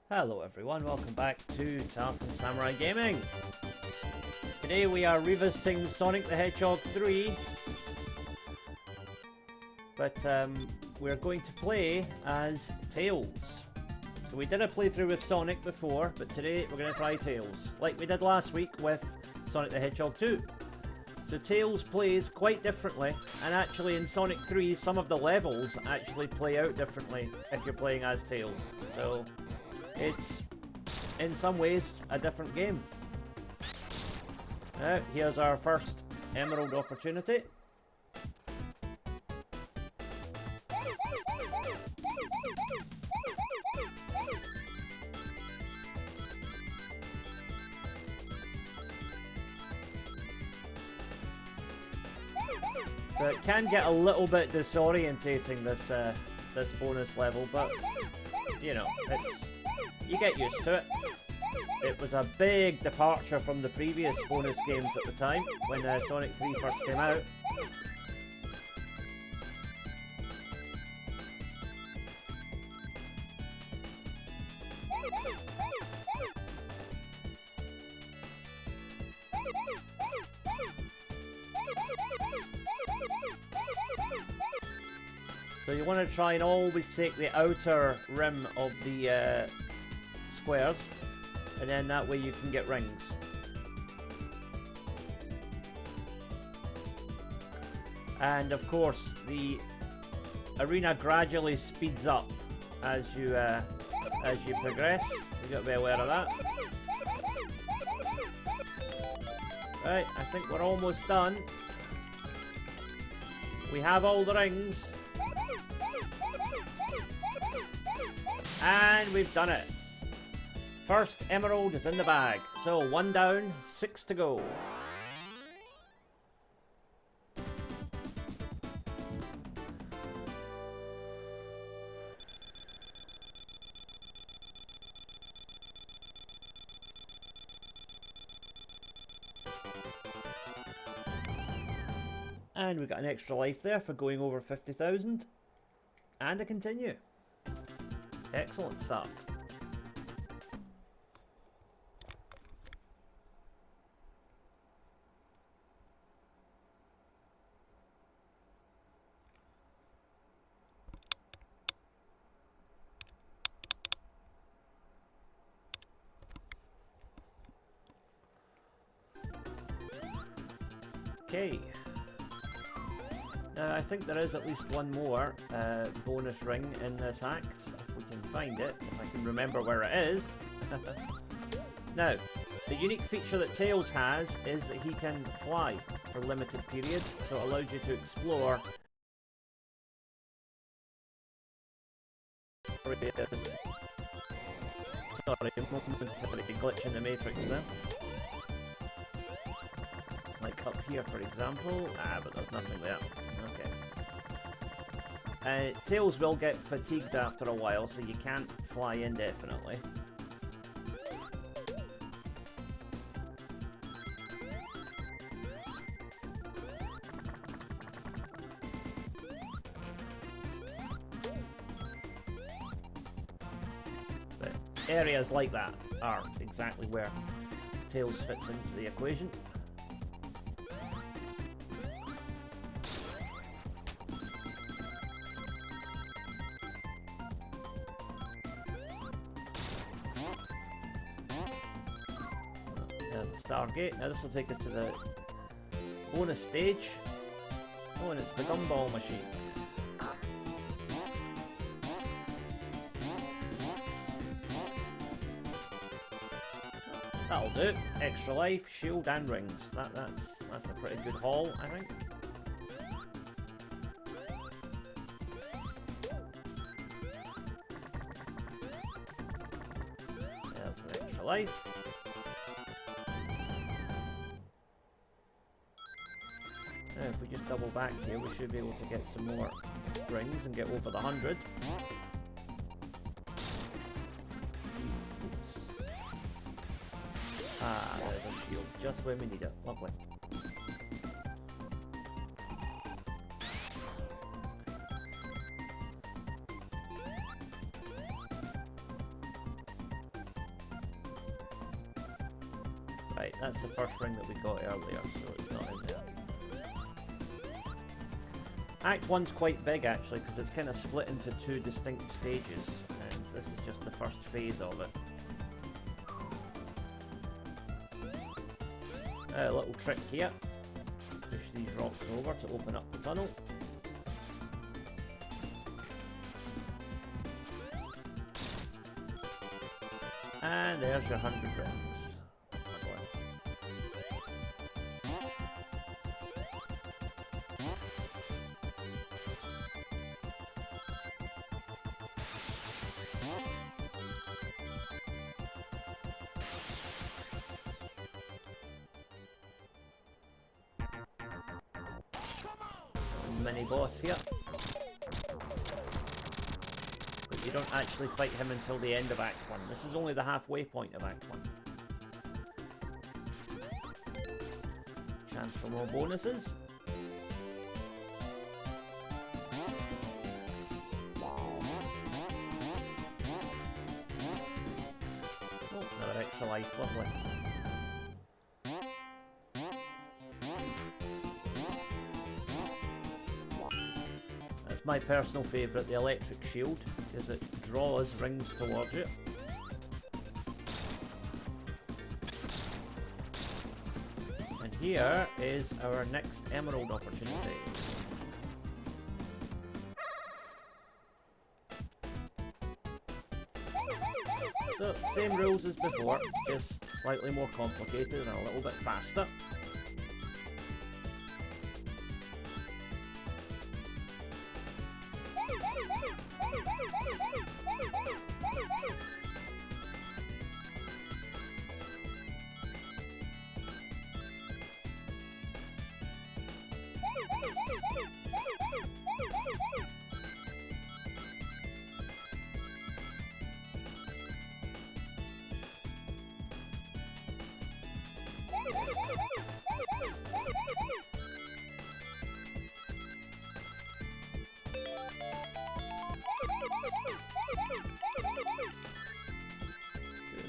Hello everyone, welcome back to Tartan Samurai Gaming. Today we are revisiting Sonic the Hedgehog 3, but we're going to play as Tails. So we did a playthrough with Sonic before, but today we're going to try Tails, like we did last week with Sonic the Hedgehog 2. So Tails plays quite differently, and actually in Sonic 3 some of the levels actually play out differently if you're playing as Tails. So it's, in some ways, a different game. Here's our first emerald opportunity. So it can get a little bit disorientating, this bonus level, but you know, you get used to it. It was a big departure from the previous bonus games at the time, when Sonic 3 first came out. So you want to try and always take the outer rim of the squares, and then that way you can get rings. And of course the arena gradually speeds up as you progress, so you got to be aware of that. Right, I think we're almost done. We have all the rings. And we've done it. First emerald is in the bag. So 1 down, 6 to go. And we got an extra life there for going over 50,000. And a continue. Excellent start. Okay. Now I think there is at least one more bonus ring in this act, if we can find it, if I can remember where it is. Now, the unique feature that Tails has is that he can fly for limited periods, so it allows you to explore. Sorry, momentary glitch in the matrix there. Like up here, for example. But there's nothing there. Okay. Tails will get fatigued after a while, so you can't fly indefinitely. But areas like that are exactly where Tails fits into the equation. Stargate. Now this will take us to the bonus stage. Oh, and it's the gumball machine. That'll do. Extra life, shield, and rings. That's a pretty good haul, I think. There's an extra life. Now if we just double back here, we should be able to get some more rings and get over the 100. Oops. Ah, there's a shield, just when we need it. Lovely. Right, that's the first ring that we got earlier, so it's not in there. Act 1's quite big actually, because it's kind of split into two distinct stages, and this is just the first phase of it. A little trick here. Push these rocks over to open up the tunnel. And there's your 100 rings. Mini boss here. But you don't actually fight him until the end of Act 1. This is only the halfway point of Act 1. Chance for more bonuses. Oh, another extra life, lovely. My personal favourite, the electric shield, because it draws rings towards you. And here is our next emerald opportunity. So, same rules as before, just slightly more complicated and a little bit faster.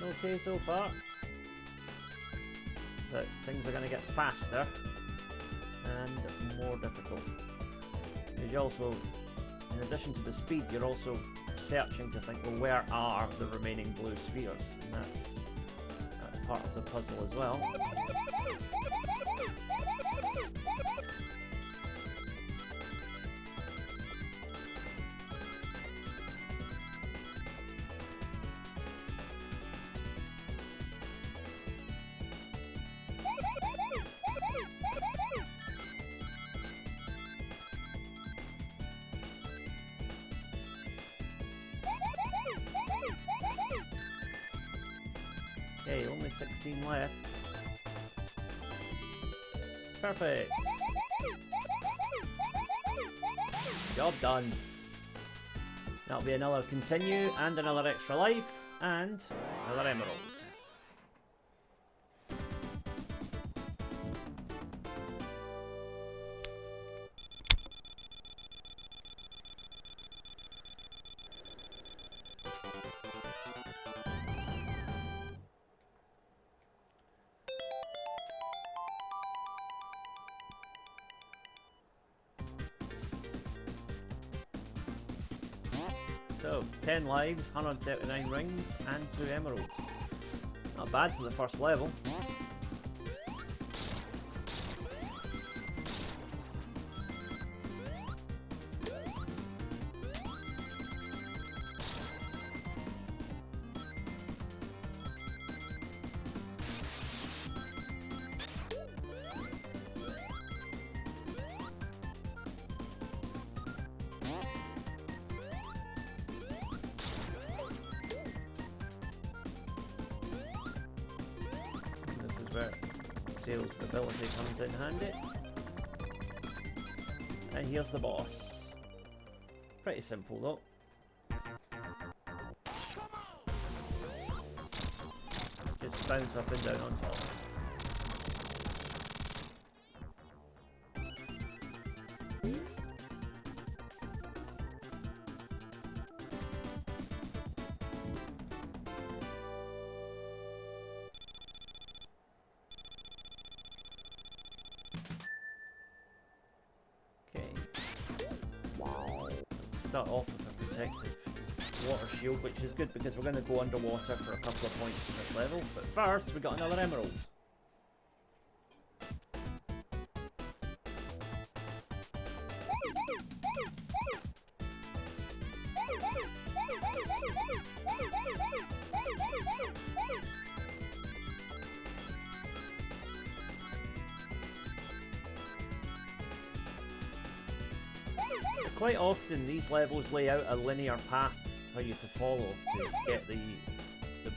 Doing okay so far, but things are going to get faster and more difficult. Because you also, in addition to the speed, you're also searching to think, well, where are the remaining blue spheres? And that's part of the puzzle as well. Okay, only 16 left. Perfect. Job done. That'll be another continue and another extra life and another emerald. So, 10 lives, 139 rings, and 2 emeralds. Not bad for the first level. Where Tails' ability comes in handy. And here's the boss. Pretty simple though. Just bounce up and down on top. start off with a protective water shield, which is good because we're going to go underwater for a couple of points in this level. But first, we got another emerald. Quite often these levels lay out a linear path for you to follow to get the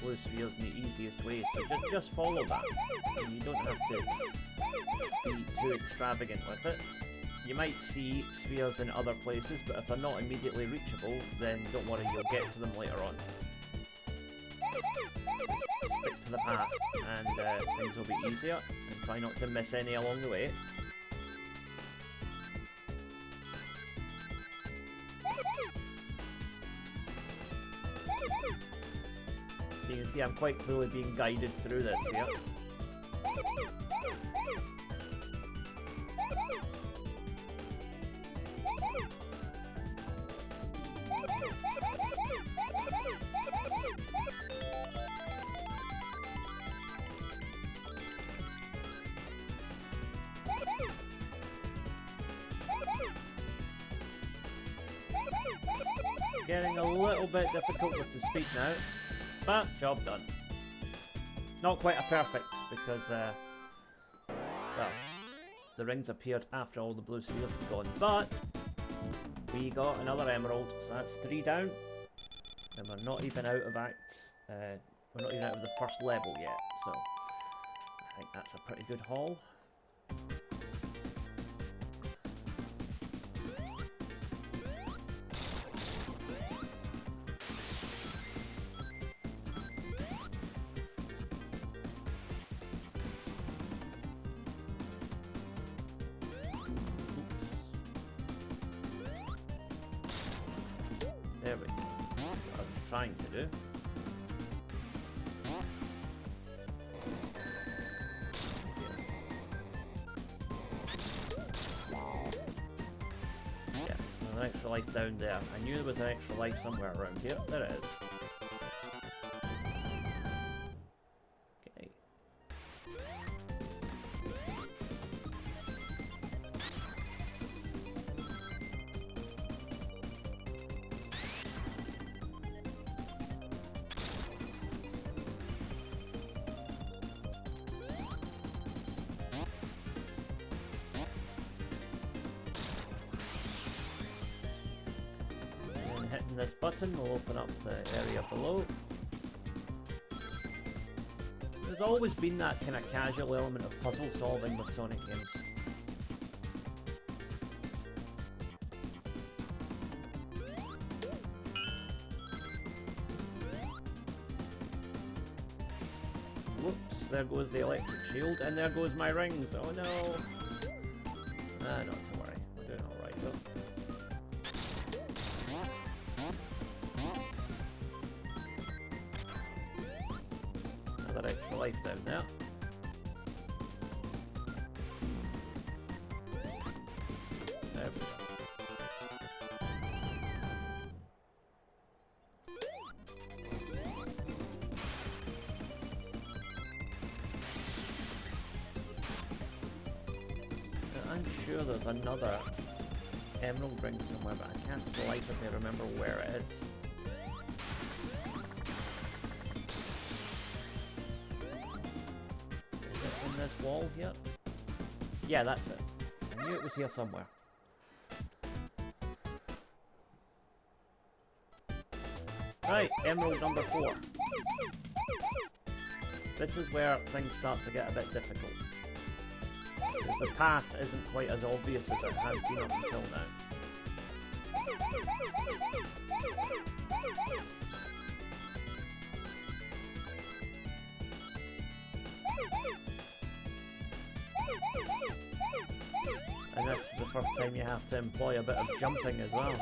blue spheres in the easiest way, so just follow that, and you don't have to be too extravagant with it. You might see spheres in other places, but if they're not immediately reachable, then don't worry, you'll get to them later on. Just stick to the path and things will be easier, and try not to miss any along the way. You can see I'm quite clearly being guided through this here. Getting a little bit difficult with the speed now, but job done. Not quite a perfect because, well, the rings appeared after all the blue spheres had gone, but we got another emerald, so that's 3 down, and we're not even out of we're not even out of the first level yet, so I think that's a pretty good haul. There we go. What I was trying to do. Yeah, there's an extra life down there. I knew there was an extra life somewhere around here. There it is. Okay. Hitting this button will open up the area below. There's always been that kind of casual element of puzzle solving with Sonic games. Whoops, there goes the electric shield, and there goes my rings. Oh no! Not to worry, we're doing alright though. Another extra life down there. There we go. I'm sure there's another emerald ring somewhere, but I can't for the life of me remember where it is. Is it in this wall here? Yeah, that's it. I knew it was here somewhere. Right, emerald number 4. This is where things start to get a bit difficult. Because the path isn't quite as obvious as it has been up until now. And this is the first time you have to employ a bit of jumping as well.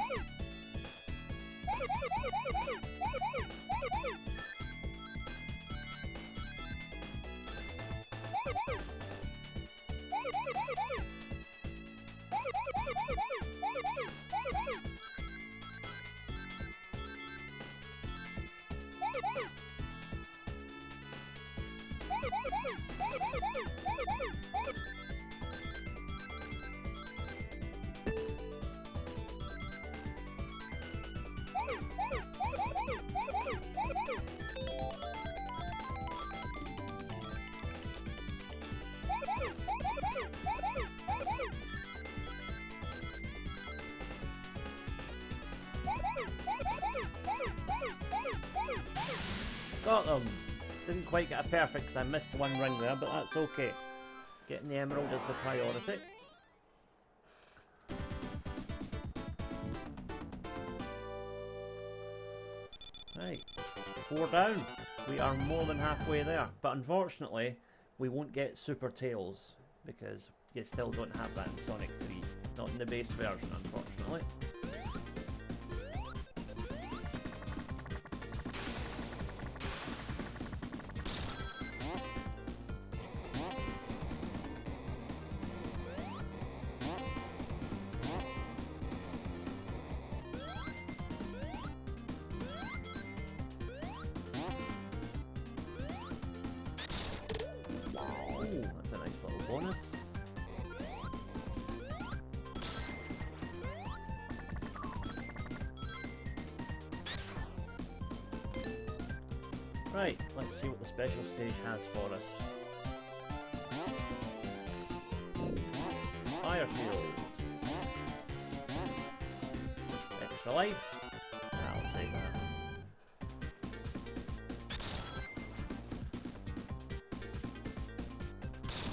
Got them! Didn't quite get a perfect because I missed one ring there, but that's okay. Getting the emerald is the priority. Right, 4 down. We are more than halfway there, but unfortunately we won't get Super Tails because you still don't have that in Sonic 3. Not in the base version, unfortunately. That's a nice little bonus. Right, let's see what the special stage has for us. Fire field. Extra life. I'll take that.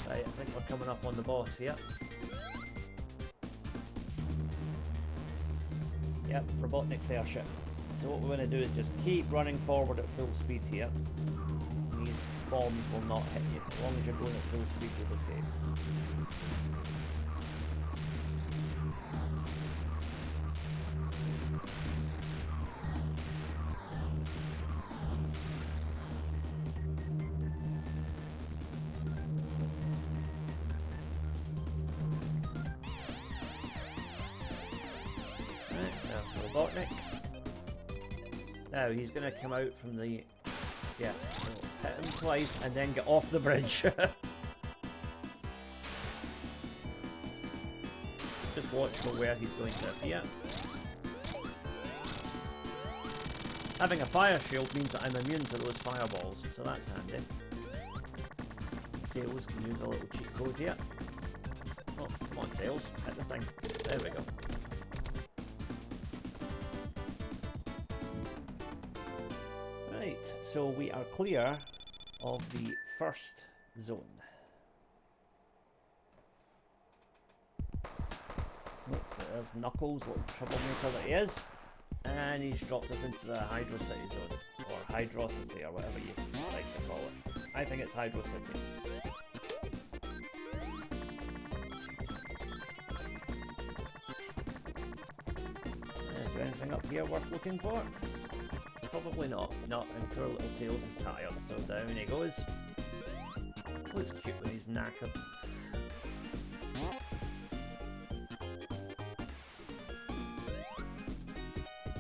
Right, I think we're coming up on the boss here. Yep, Robotnik's airship. So what we're going to do is just keep running forward at full speed here. These bombs will not hit you. As long as you're going at full speed, you'll be safe. Right, there's Robotnik. Now he's going to come out from the... Yeah, so hit him twice and then get off the bridge. Just watch for where he's going to appear. Having a fire shield means that I'm immune to those fireballs, so that's handy. Tails can use a little cheat code here. Oh, come on Tails, hit the thing. There we go. Right, so we are clear of the first zone. Oh, there's Knuckles, little troublemaker that he is. And he's dropped us into the Hydro City zone. Or Hydrocity, or whatever you decide to call it. I think it's Hydro City. Is there anything up here worth looking for? Probably not. Not, and poor little Tails is tired, so down he goes. Looks cute when he's knackered.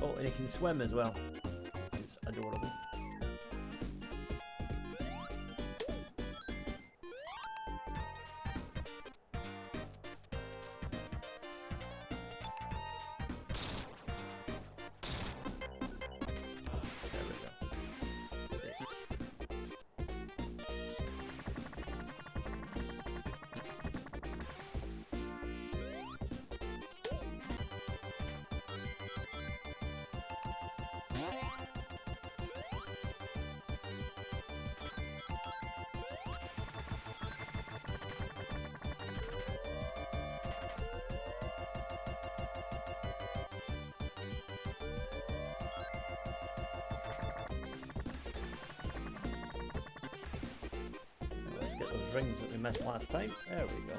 Oh, and he can swim as well, which is adorable. Rings that we missed last time. There we go.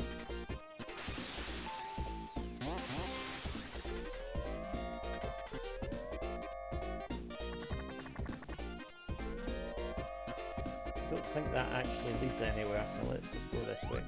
Don't think that actually leads anywhere, so let's just go this way.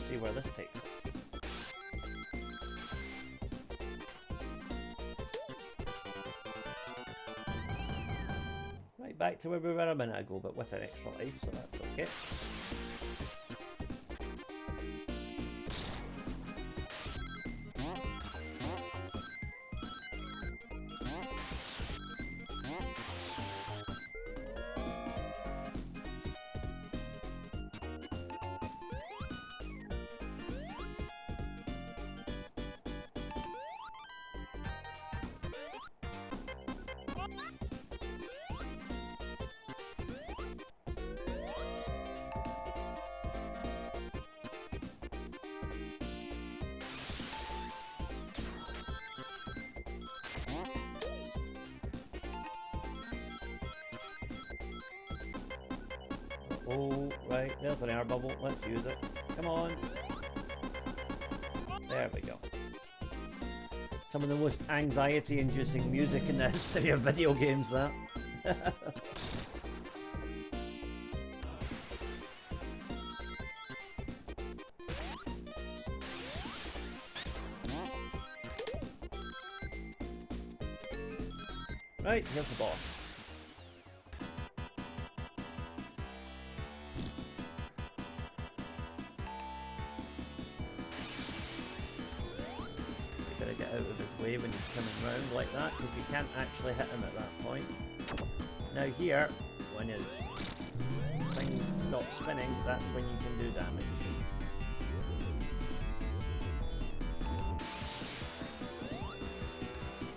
see where this takes us. Right, back to where we were a minute ago, but with an extra life, so that's okay. Oh, right, there's an air bubble. Let's use it. Come on. There we go. Some of the most anxiety-inducing music in the history of video games, that. Right, here's the boss. Get out of his way when he's coming round like that, because you can't actually hit him at that point. Now here, when his things stop spinning, that's when you can do damage.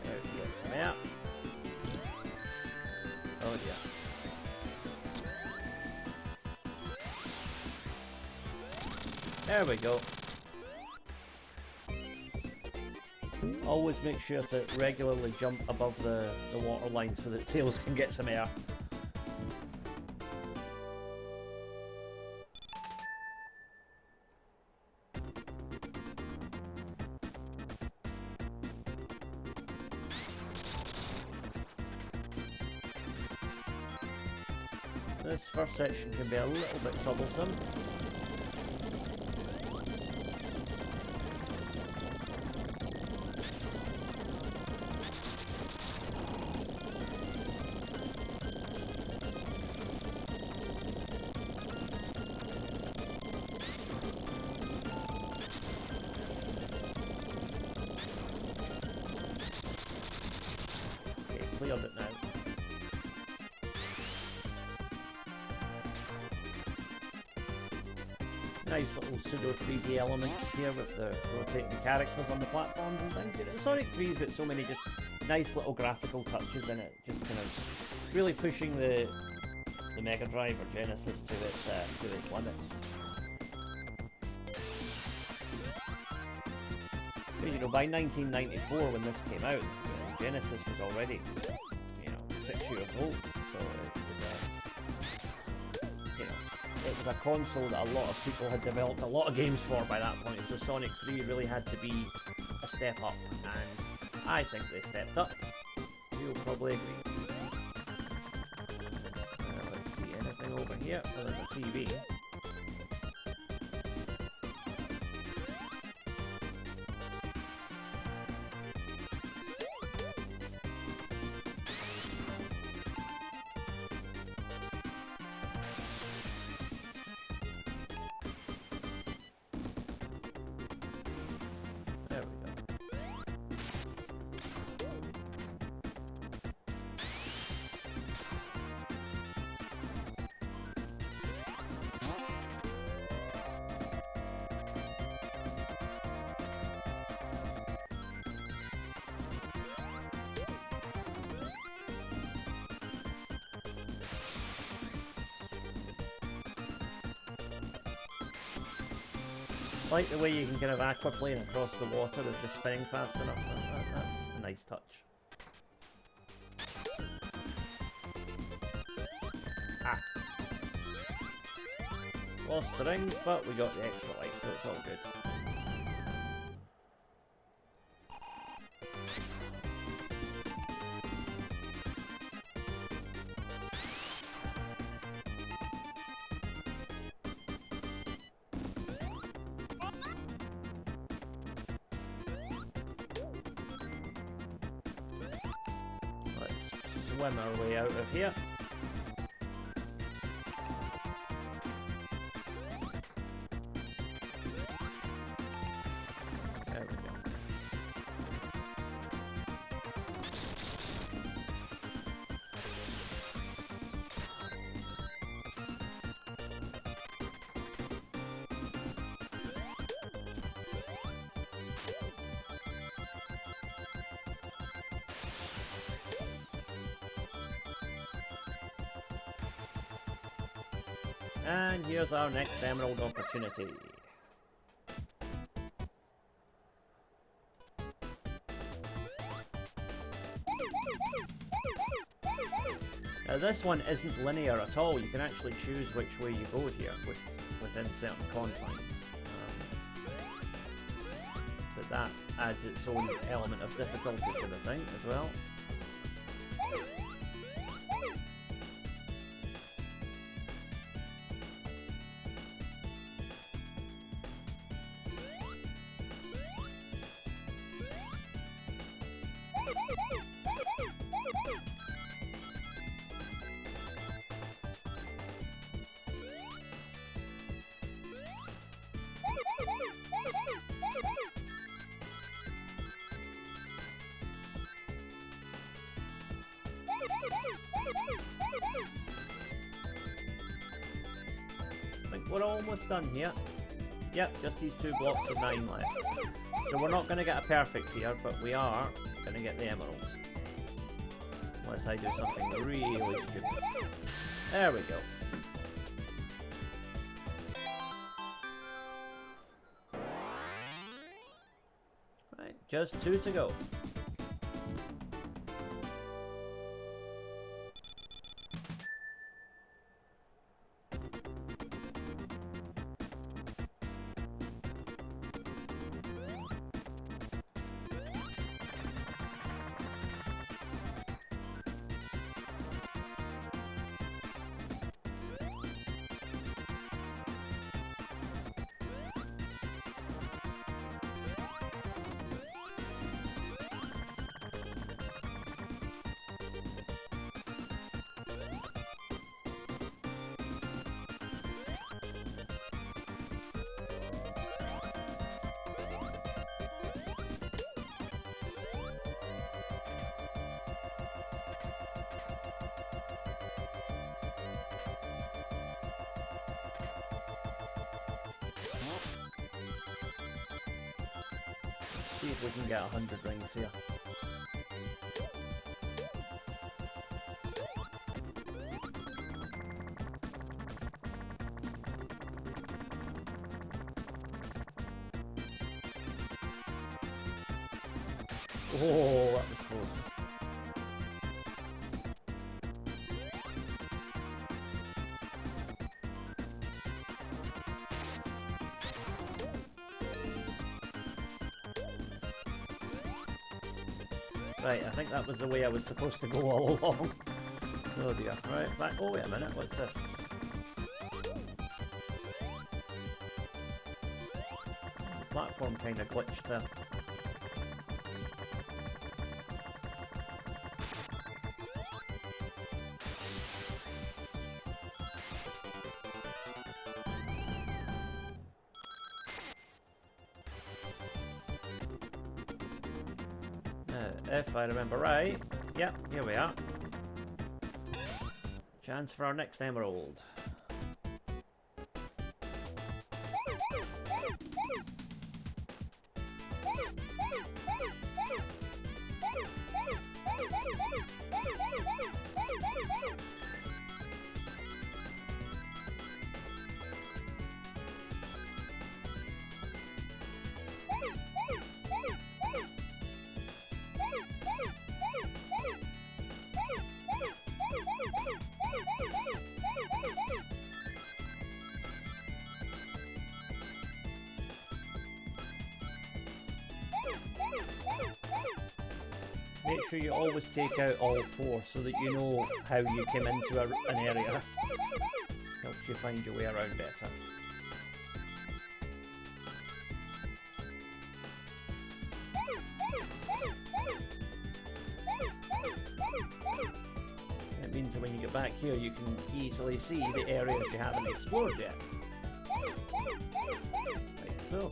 There he gets him out. Oh yeah. There we go. Always make sure to regularly jump above the water line so that Tails can get some air. This first section can be a little bit troublesome. Cleared it now. Nice little pseudo 3D elements here with the rotating characters on the platforms and things. You know, Sonic 3's got so many just nice little graphical touches in it, just kind of really pushing the Mega Drive or Genesis to its limits. But, you know, by 1994 when this came out, Genesis was already, 6 years old, so it was a console that a lot of people had developed a lot of games for by that point, so Sonic 3 really had to be a step up, and I think they stepped up. You'll probably agree. Let's see, anything over here? Oh, there's a TV. I like the way you can kind of aquaplane across the water if you're spinning fast enough. That's a nice touch. Ah. Lost the rings, but we got the extra life, so it's all good. swim our way out of here. There we go. And here's our next emerald opportunity. Now this one isn't linear at all. You can actually choose which way you go here within certain confines. But that adds its own element of difficulty to the thing as well. I think we're almost done here. Yep, just these 2 blocks of 9 left. So we're not going to get a perfect here, but we are going to get the emeralds. Unless I do something really stupid. There we go. Right, just 2 to go. See if we can get 100 rings here. Oh, that was close. Right, I think that was the way I was supposed to go all along. Oh dear. Right, back. Oh, wait a minute. What's this? The platform kind of glitched there. If I remember right. Yep, here we are. Chance for our next emerald. Make sure you always take out all 4 so that you know how you came into an area. Helps you find your way around better. It means that when you get back here, you can easily see the areas you haven't explored yet. Like so.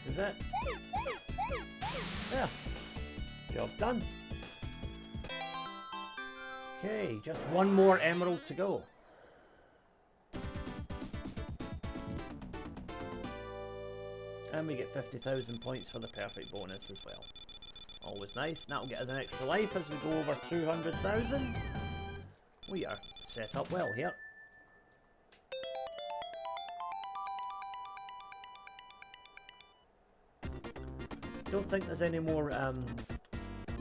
This is it. Yeah. Job done. Okay, just one more emerald to go. And we get 50,000 points for the perfect bonus as well. Always nice. That'll get us an extra life as we go over 200,000. We are set up well here. Don't think there's any more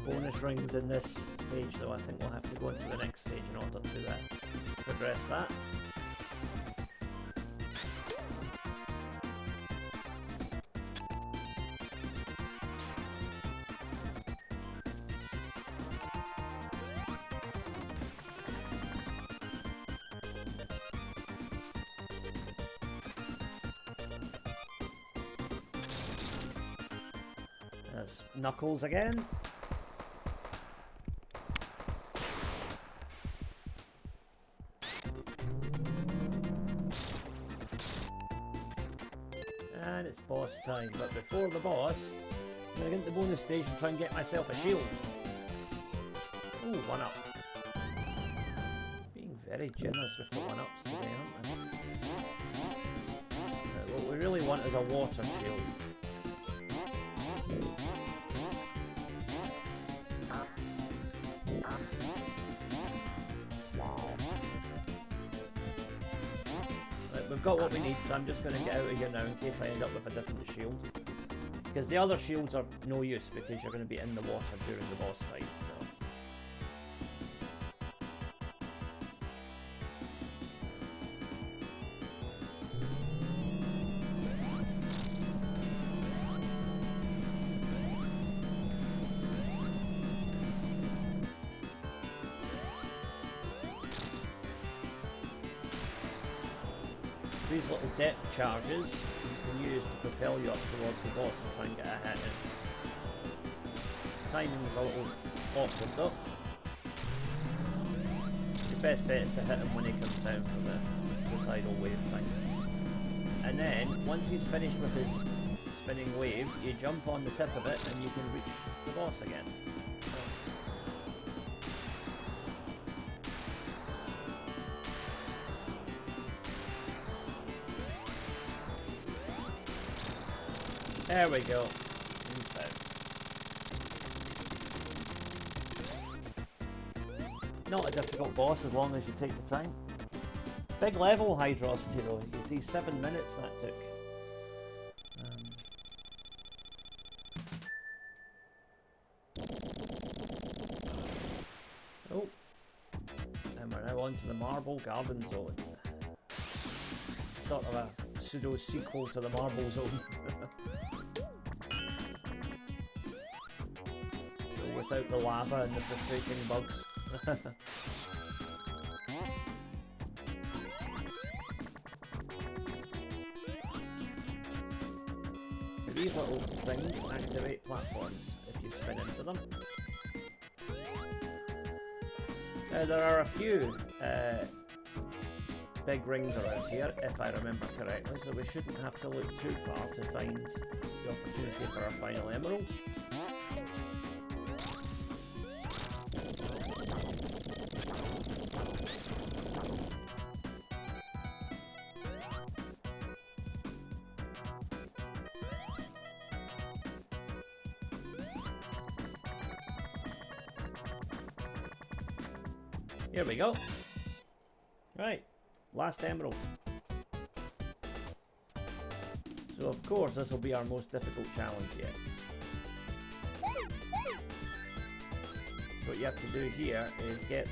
bonus rings in this stage though. I think we'll have to go into the next stage in order to progress that. There's Knuckles again. And it's boss time, but before the boss, I'm going to get into the bonus stage and try and get myself a shield. Ooh, 1-up. Being very generous with the 1-ups today, aren't we? What we really want is a water shield. We've got what we need, so I'm just going to get out of here now in case I end up with a different shield. Because the other shields are no use because you're going to be in the water during the boss fight, so... These little depth charges you can use to propel you up towards the boss and try and get a hit in. Timing's a little awkward though. Your best bet is to hit him when he comes down from the tidal wave thing. And then, once he's finished with his spinning wave, you jump on the tip of it and you can reach the boss again. There we go. Not a difficult boss as long as you take the time. Big level hydrosity though. You can see 7 minutes that took. Oh. And we're now on to the Marble Garden Zone. Sort of a pseudo sequel to the Marble Zone. Without the lava and the frustrating bugs. These little things activate platforms if you spin into them. There are a few big rings around here, if I remember correctly, so we shouldn't have to look too far to find the opportunity for our final emerald. Here we go. Right, last emerald. So of course this will be our most difficult challenge yet. So what you have to do here is get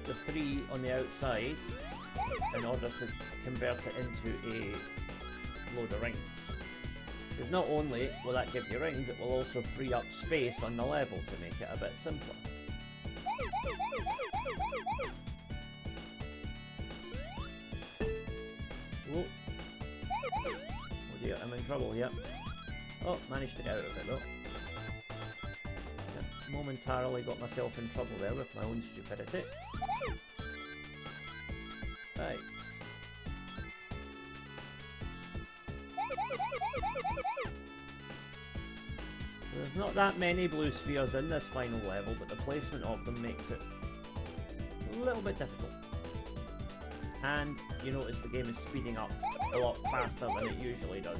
the 3 on the outside in order to convert it into a load of rings. Because not only will that give you rings, it will also free up space on the level to make it a bit simpler. Whoa. Oh dear, I'm in trouble here. Oh, managed to get out of it though. Yep, momentarily got myself in trouble there with my own stupidity. Right. There's not that many blue spheres in this final level, but the placement of them makes it a little bit difficult. And you notice the game is speeding up a lot faster than it usually does.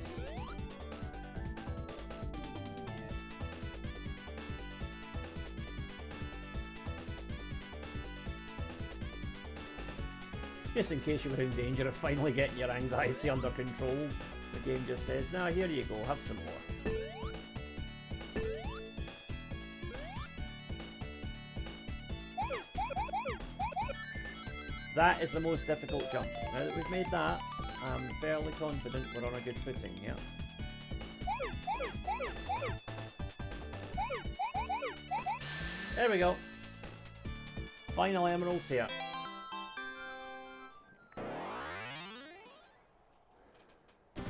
Just in case you were in danger of finally getting your anxiety under control, the game just says, "Nah, here you go, have some more." That is the most difficult jump. Now that we've made that, I'm fairly confident we're on a good footing here. There we go. Final emeralds here.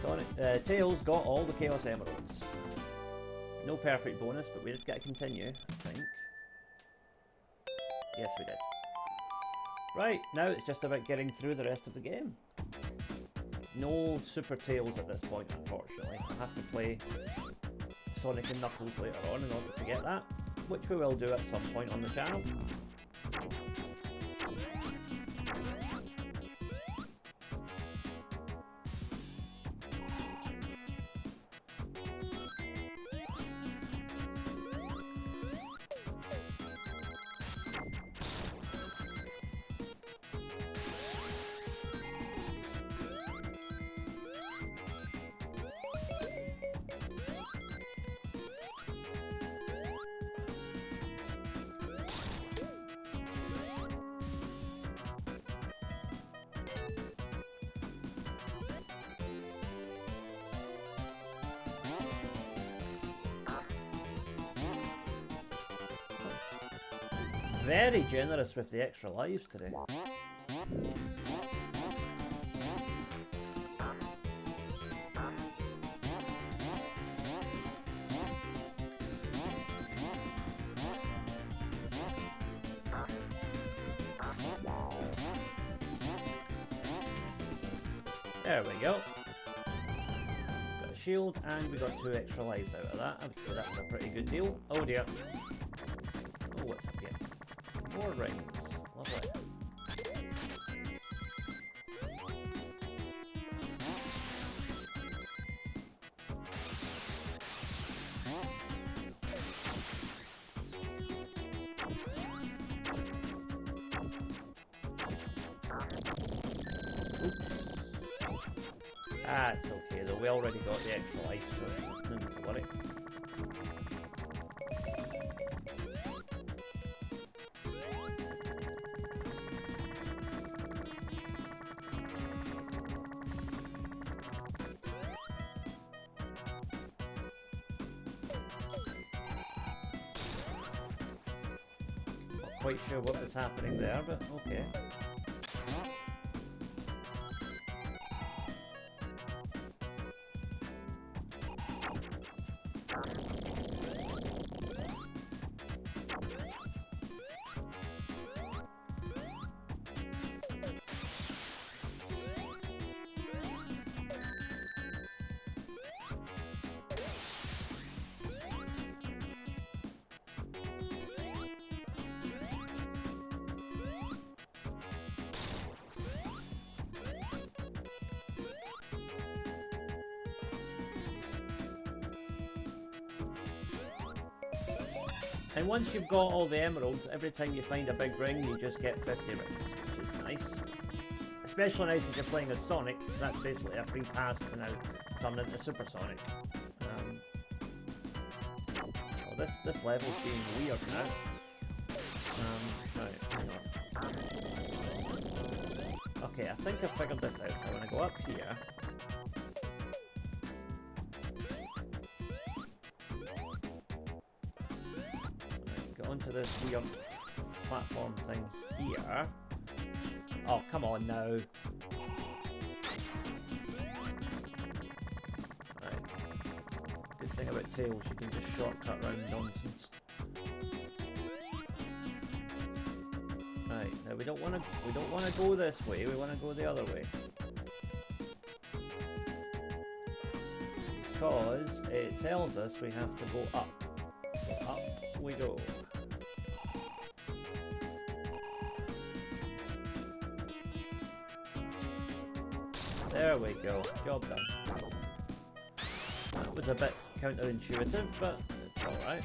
Sonic, Tails got all the Chaos Emeralds. No perfect bonus, but we did get a continue, I think. Yes, we did. Right, now it's just about getting through the rest of the game. No Super Tails at this point, unfortunately. I'll have to play Sonic and Knuckles later on in order to get that, which we will do at some point on the channel. Very generous with the extra lives today. There we go. Got a shield and we got 2 extra lives out of that. I would say that was a pretty good deal. Oh dear. Oh, what's up here? More rings. Lovely. Oops. That's okay though, we already got the extra life, so no need to worry. Quite sure what was happening there, but okay. And once you've got all the emeralds, every time you find a big ring, you just get 50 rings, which is nice. Especially nice if you're playing as Sonic, that's basically a free pass to now turn into Super Sonic. Oh, this level's being weird now. Right, hang on. Okay, I think I've figured this out. So I want to go up here. onto this weird platform thing here. Oh, come on now. Right. Good thing about Tails, you can just shortcut around nonsense. Right, now we don't wanna go this way, we wanna go the other way. Because it tells us we have to go up. So up we go. There we go, job done. That was a bit counterintuitive, but it's alright.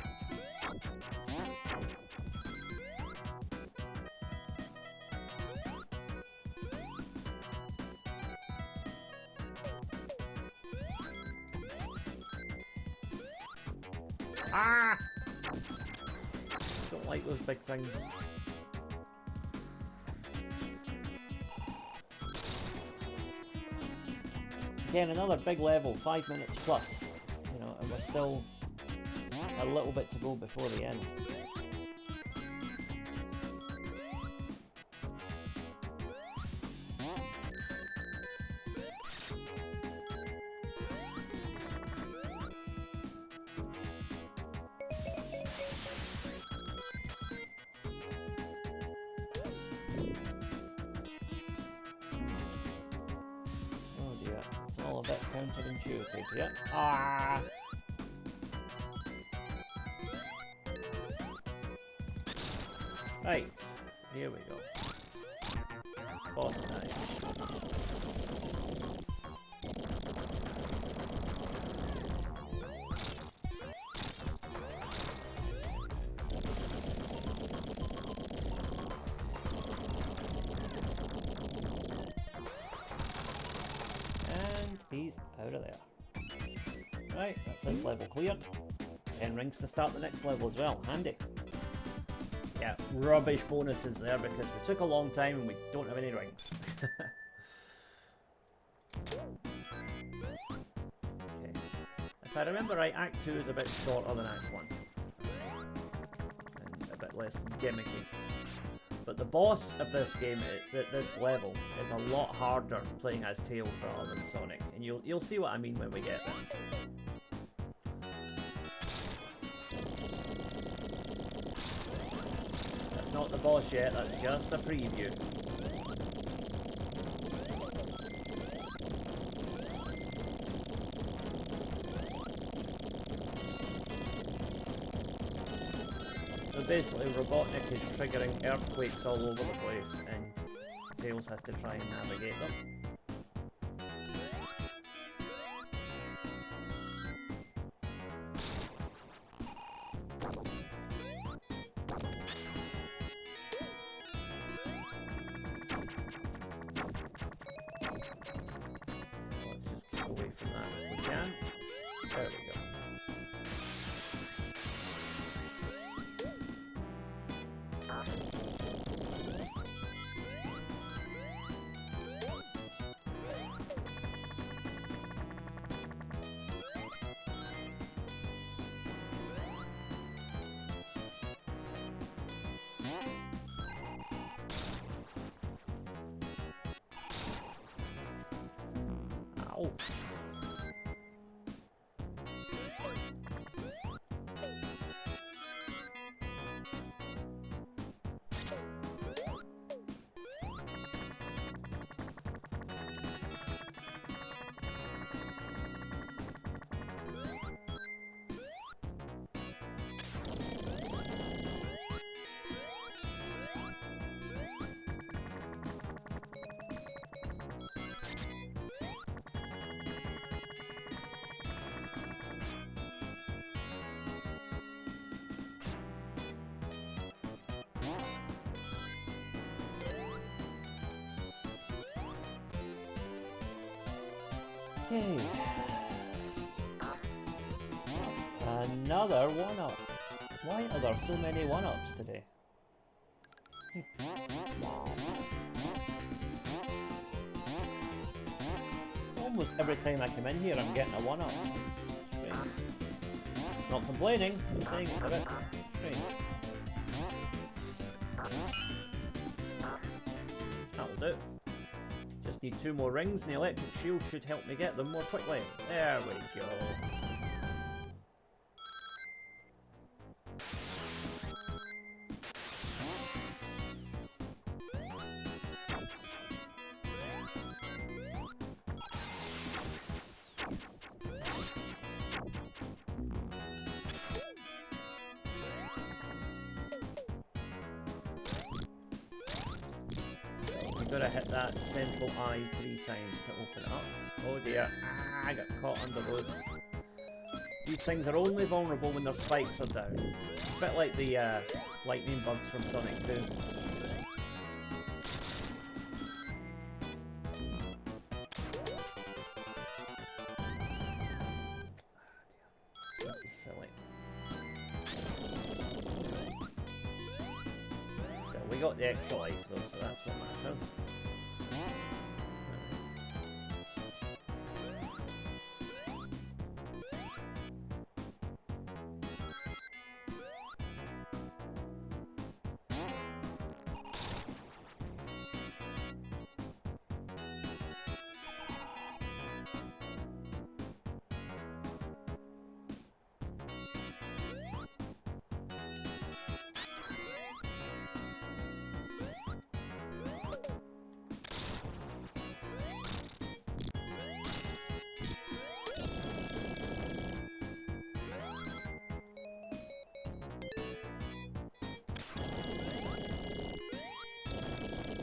Ah! Don't like those big things. Again, another big level, 5 minutes plus, you know, and we're still a little bit to go before the end. A bit counterintuitive, yeah. Ah! Right, here we go. Boss time. He's out of there. Right, that's this level cleared. 10 rings to start the next level as well. Handy. Yeah, rubbish bonuses there because we took a long time and we don't have any rings. Okay. If I remember right, Act 2 is a bit shorter than Act 1. And a bit less gimmicky. But the boss of this game, this level, is a lot harder playing as Tails rather than Sonic, and you'll see what I mean when we get there. That's not the boss yet, that's just a preview. Basically, Robotnik is triggering earthquakes all over the place, and Tails has to try and navigate them. Let's just keep away from that if we can. There we go. Ow. Okay. Another one-up. Why are there so many one-ups today? Almost every time I come in here I'm getting a one-up. Strange. Not complaining, I'm saying it's a bit strange. That'll do. Just need 2 more rings and the electric shield should help me get them more quickly. There we go. Gotta hit that central eye 3 times to open it up. Oh dear. Ah, I got caught under those. These things are only vulnerable when their spikes are down. A bit like the lightning bugs from Sonic 2. That was silly. So we got the extra life though, so that's what matters.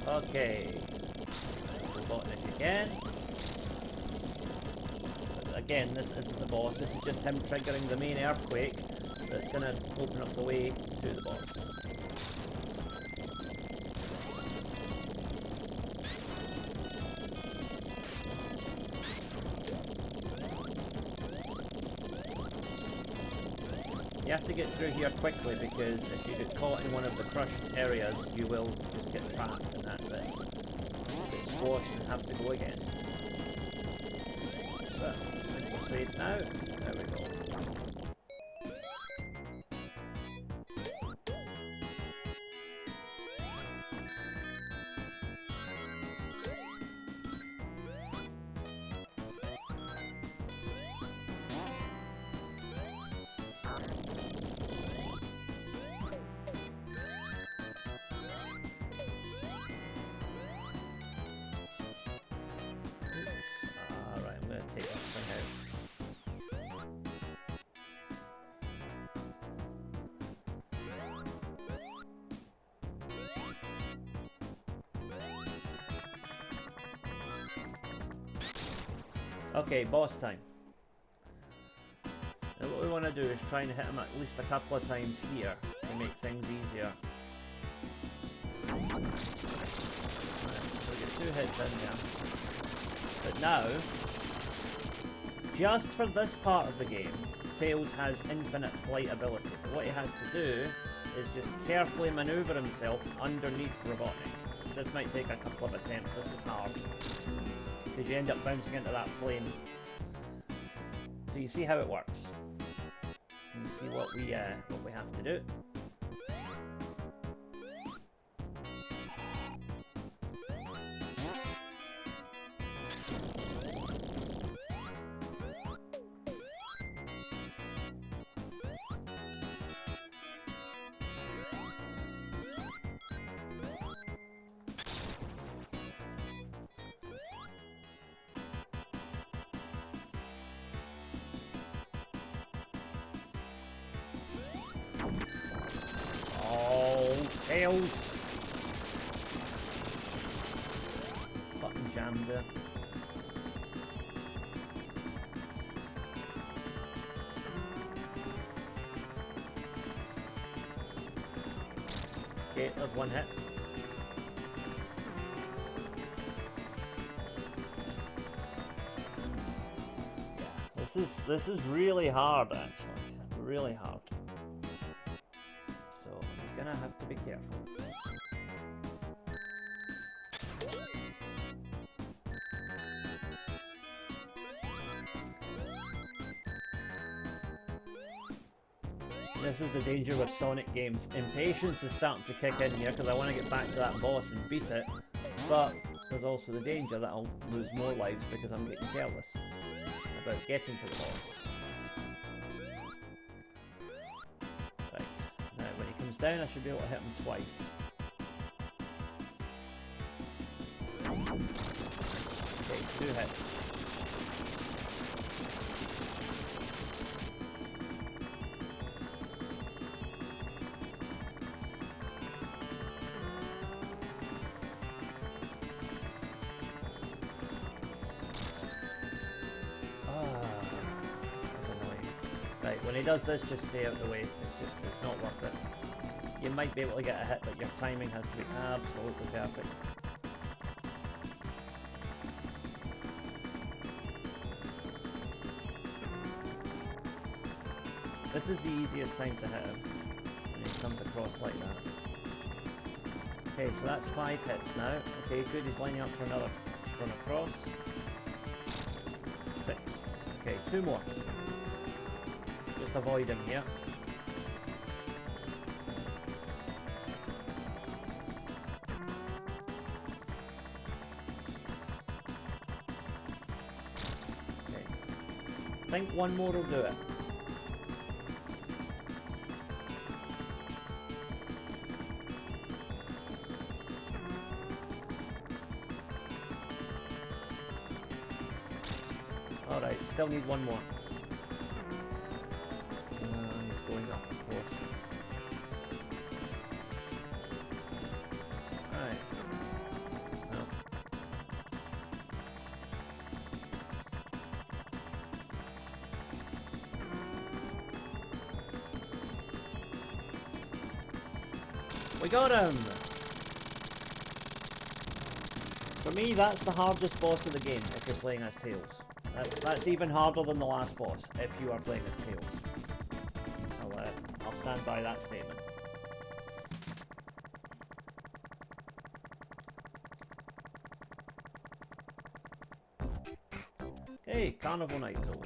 Okay, Robotnik again. Again, this isn't the boss, this is just him triggering the main earthquake that's going to open up the way to the boss. You have to get through here quickly because if you get caught in one of the crushed areas, you will just get trapped and that's it. Get squashed and have to go again. But I think we're safe now. There we go. Okay, boss time. Now what we want to do is try and hit him at least a couple of times here to make things easier. Right, so we get 2 hits in there. But now, just for this part of the game, Tails has infinite flight ability. But what he has to do is just carefully maneuver himself underneath Robotnik. This might take a couple of attempts, this is hard. Because you end up bouncing into that flame. So you see how it works. And you see what we have to do. Tails! Button jammed there. Okay, there's 1 hit. This is really hard actually. Really hard. So I'm gonna have to be careful. This is the danger with Sonic games. Impatience is starting to kick in here because I want to get back to that boss and beat it. But there's also the danger that I'll lose more lives because I'm getting careless about getting to the boss. Right, now when he comes down I should be able to hit him twice. Okay, 2 hits. When he does this, just stay out of the way. It's not worth it. You might be able to get a hit, but your timing has to be absolutely perfect. This is the easiest time to hit him when he comes across like that. Okay, so that's 5 hits now. Okay, good, he's lining up for another run across. 6. Okay, 2 more. Just avoid him here. Okay. I think one more will do it. Alright, still need one more. We got him! For me, that's the hardest boss of the game if you're playing as Tails. That's even harder than the last boss if you are playing as Tails. I'll stand by that statement. Okay, Carnival Night Zone.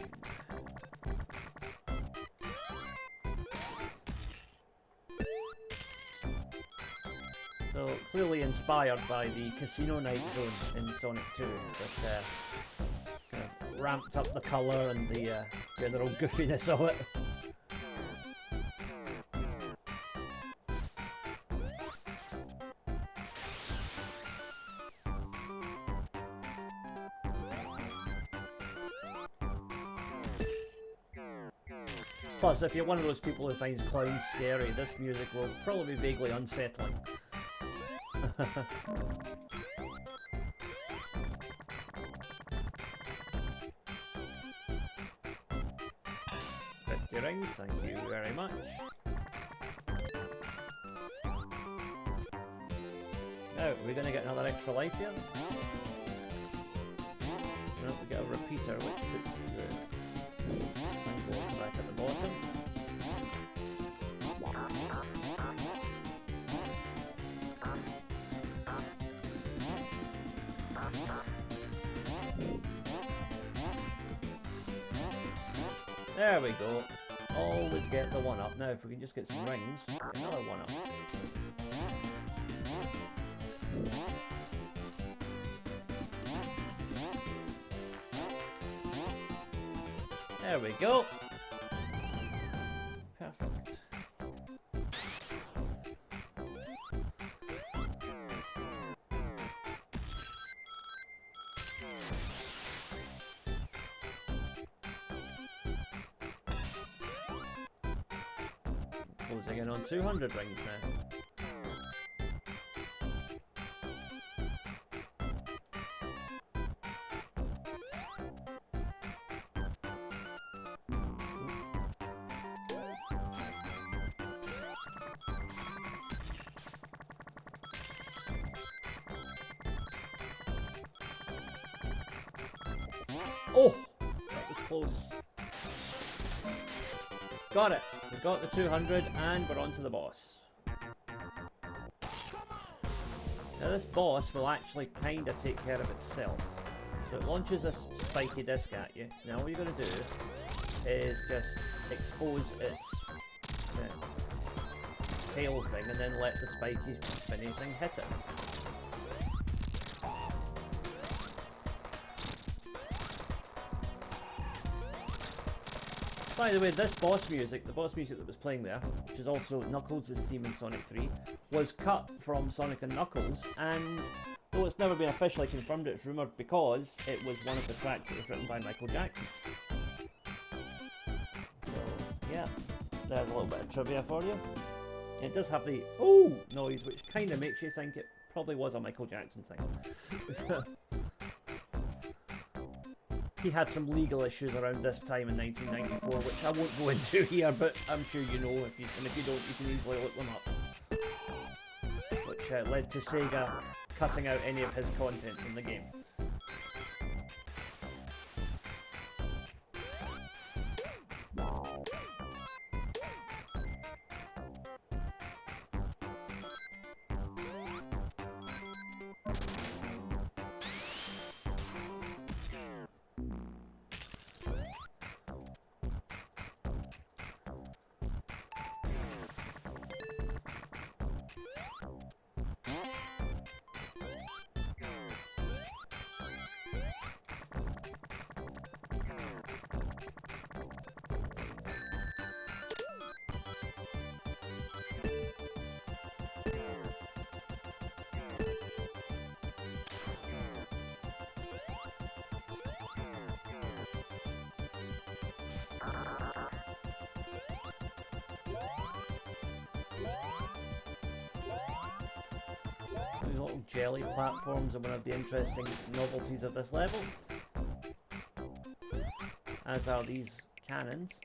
So, clearly inspired by the Casino Night Zone in Sonic 2, but kind of ramped up the colour and the general goofiness of it. Plus, if you're one of those people who finds clowns scary, this music will probably be vaguely unsettling. 50 rings, thank you very much. Now, are we going to get another extra life here? No, we get a repeater, which puts the springboard back at the bottom. There we go. Always get the 1-up. Now if we can just get some rings, get another 1-up. There we go. Perfect. Closing in on 200 rings now. Oh! That was close. Got it! We got the 200 and we're on to the boss. Now this boss will actually kind of take care of itself. So it launches a spiky disc at you. Now all you're going to do is just expose its tail thing and then let the spiky spinny thing hit it. By the way, this boss music, the boss music that was playing there, which is also Knuckles' theme in Sonic 3, was cut from Sonic and Knuckles, and though it's never been officially confirmed, it's rumoured because it was one of the tracks that was written by Michael Jackson. So, yeah, there's a little bit of trivia for you. It does have the "ooh" noise, which kind of makes you think it probably was a Michael Jackson thing. He had some legal issues around this time in 1994, which I won't go into here, but I'm sure you know, and if you don't, you can easily look them up. Which led to Sega cutting out any of his content from the game. These little jelly platforms are one of the interesting novelties of this level, as are these cannons.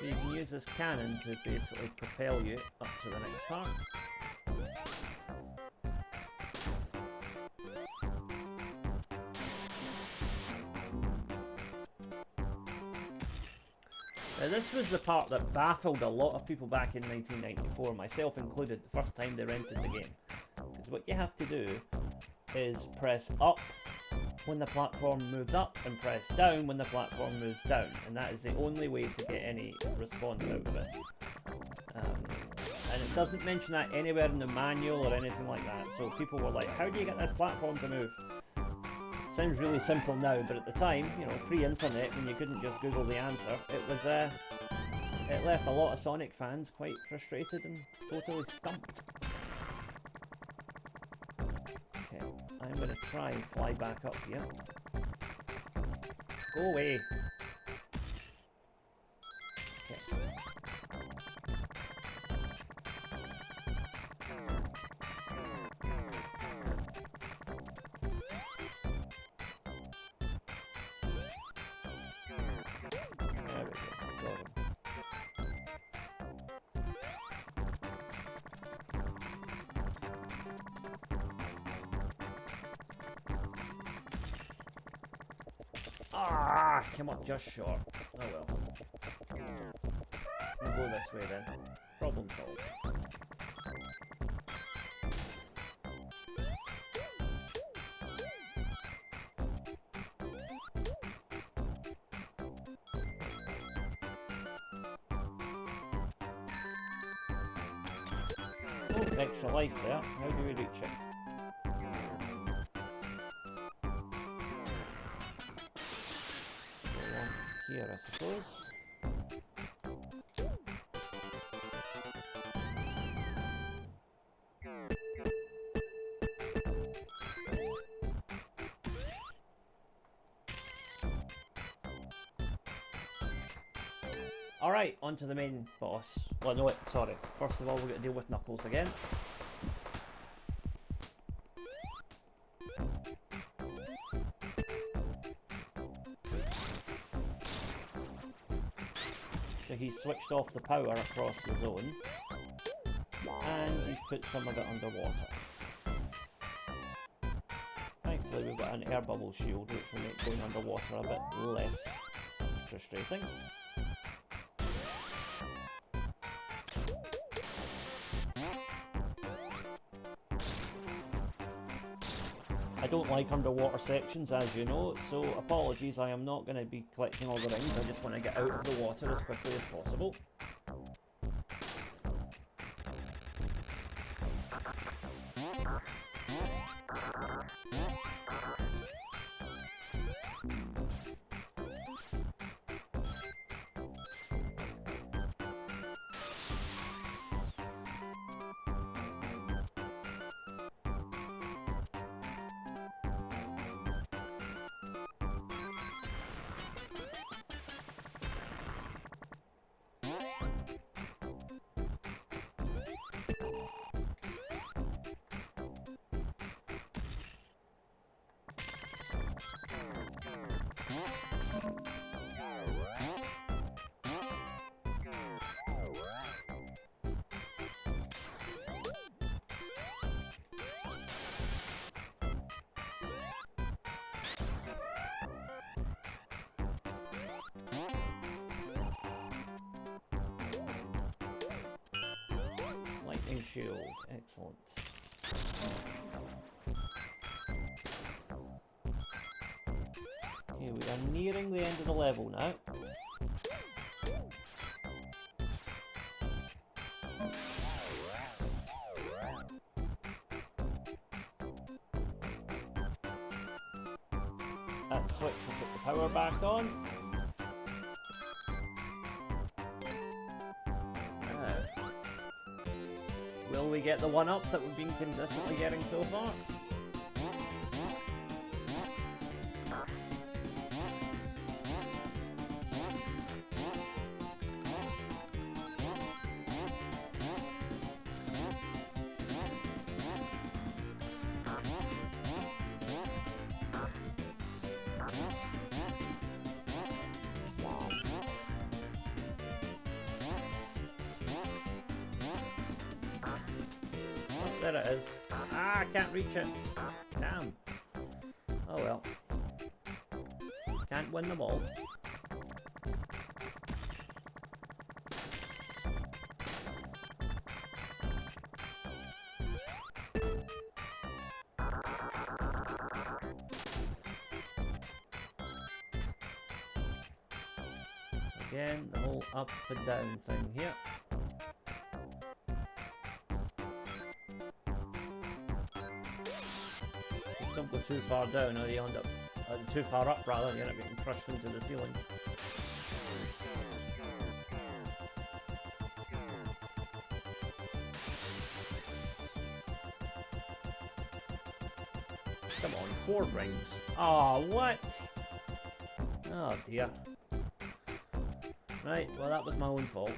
You can use this cannon to basically propel you up to the next part. Now this was the part that baffled a lot of people back in 1994, myself included, the first time they rented the game. Because what you have to do is press up when the platform moves up and press down when the platform moves down, and that is the only way to get any response out of it. And it doesn't mention that anywhere in the manual or anything like that, so people were like, how do you get this platform to move? Sounds really simple now, but at the time, you know, pre-internet, when you couldn't just Google the answer, it was it left a lot of Sonic fans quite frustrated and totally stumped. Okay, I'm going to try and fly back up here. Go away. Okay. Ah, came up just short. Oh well. We'll go this way then. Problem solved. Oh, extra life there. How do we reach it? Here, I suppose. Alright, on to the main boss. Well, no, sorry. First of all, we're going to deal with Knuckles again. So he's switched off the power across the zone, and he's put some of it underwater. Thankfully we've got an air bubble shield, which will make going underwater a bit less frustrating. don't like underwater sections, as you know, so apologies, I am not going to be collecting all the rings. I just want to get out of the water as quickly as possible. Lightning shield, excellent. Okay, we are nearing the end of the level now. That switch will put the power back on. Will we get the one-up that we've been consistently getting so far? There it is. Ah, I can't reach it. Damn. Oh well. Can't win them all. Again, the whole up and down thing here. Don't go too far down or you end up too far up rather, you end up getting crushed into the ceiling. Come on, 4 rings. Oh, what? Oh dear. Right, well that was my own fault.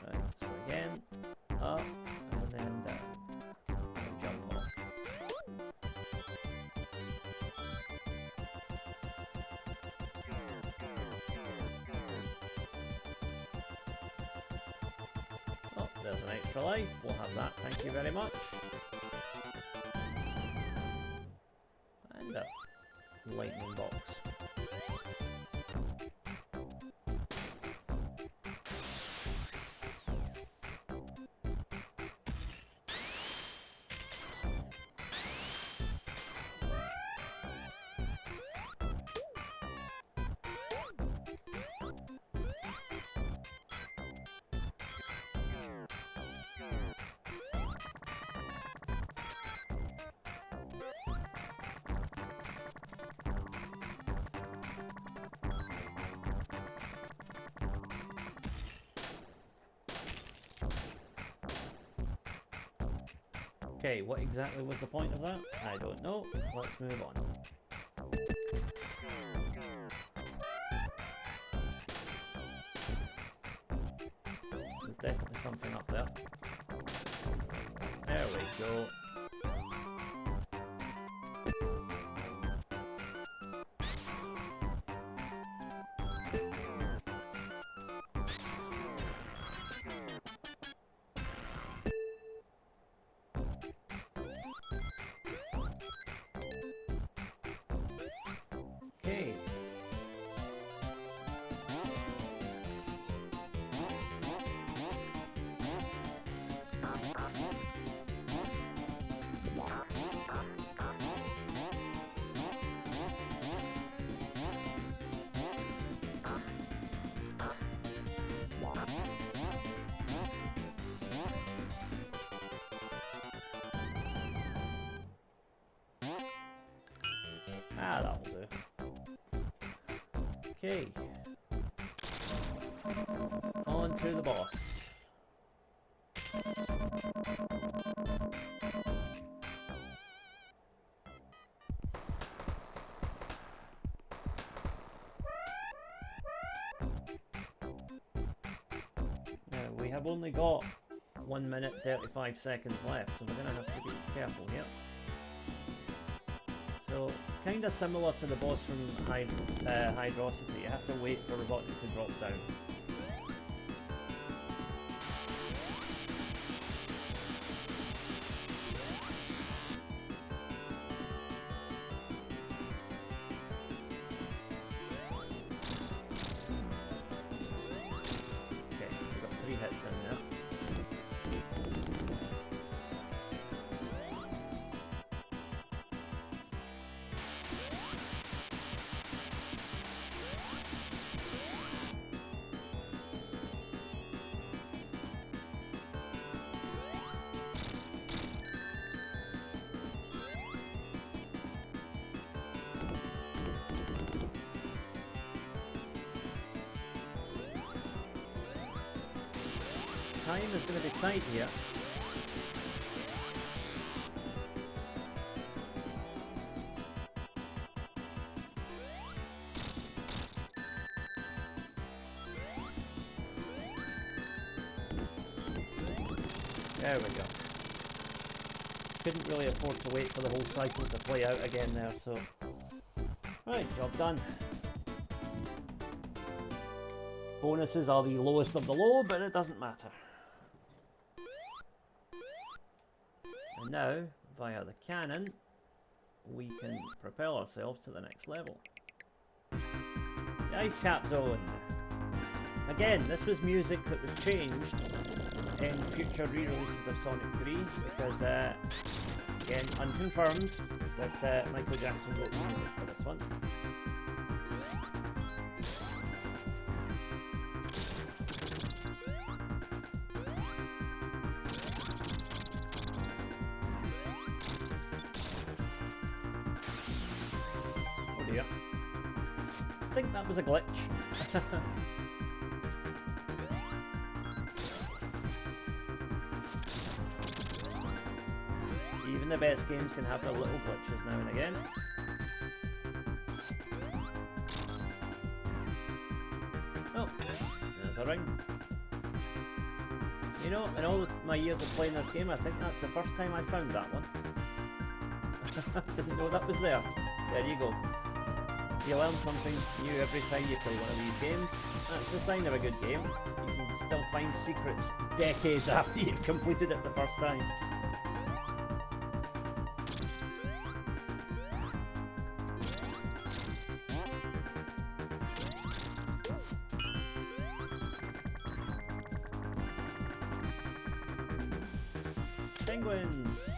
Right, so again, up and then down. And jump off. Oh, there's an extra life. We'll have that, thank you very much. And a lightning box. Okay, what exactly was the point of that? I don't know. Let's move on. There's definitely something up there. There we go. Ah, that'll do. Okay. On to the boss. Now, we have only got 1 minute 35 seconds left, so we're going to have to be careful here. So, kind of similar to the boss from Hydrosity, you have to wait for the button to drop down. Okay, we've got 3 hits in there. Time is going to be tight here. There we go. Couldn't really afford to wait for the whole cycle to play out again there, so... Right, job done. Bonuses are the lowest of the low, but it doesn't matter. And now, via the cannon, we can propel ourselves to the next level. The Ice Cap Zone. Again, this was music that was changed in future re-releases of Sonic 3, because, again, unconfirmed, that Michael Jackson wrote the music for this one. I think that was a glitch. Even the best games can have their little glitches now and again. Oh, there's a ring. You know, in all my years of playing this game, I think that's the first time I found that one. Didn't know that was there. There you go. You learn something new every time you play one of these games. That's the sign of a good game. You can still find secrets decades after you've completed it the first time. Penguins!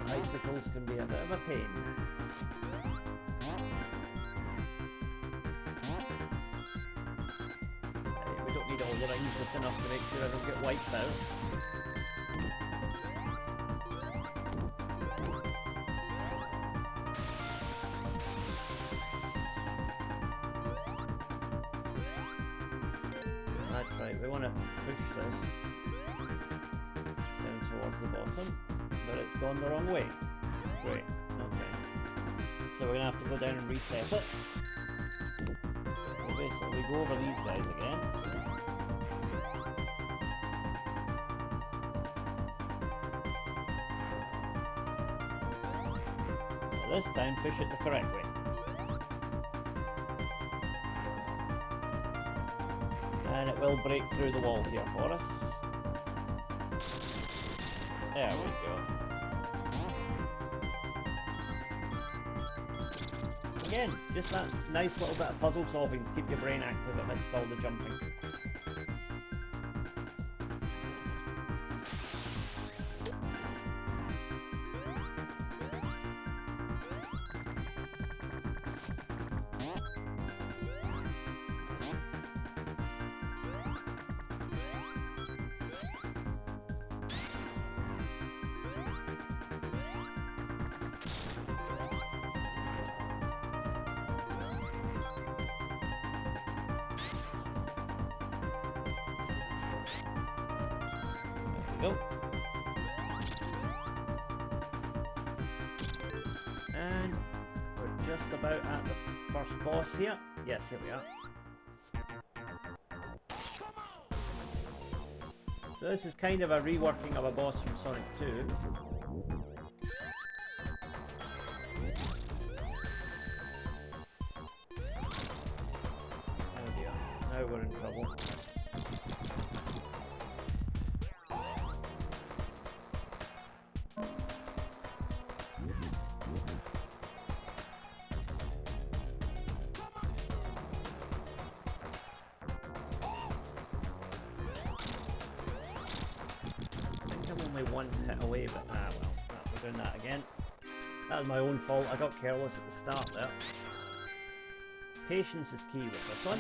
Icicles can be a bit of a pain. We don't need all the rings, just enough to make sure I don't get wiped out. That's right, we want to push this down towards the bottom. But it's gone the wrong way. Great. Okay. So we're going to have to go down and reset it. So basically we go over these guys again. this time, push it the correct way. And it will break through the wall here for us. There we go. Again, just that nice little bit of puzzle solving to keep your brain active amidst all the jumping. Go. And we're just about at the first boss here. Yes, here we are. So this is kind of a reworking of a boss from Sonic 2. Oh dear, now we're in trouble. One hit away, but well, we're doing that again. That was my own fault. I got careless at the start there. Patience is key with this one.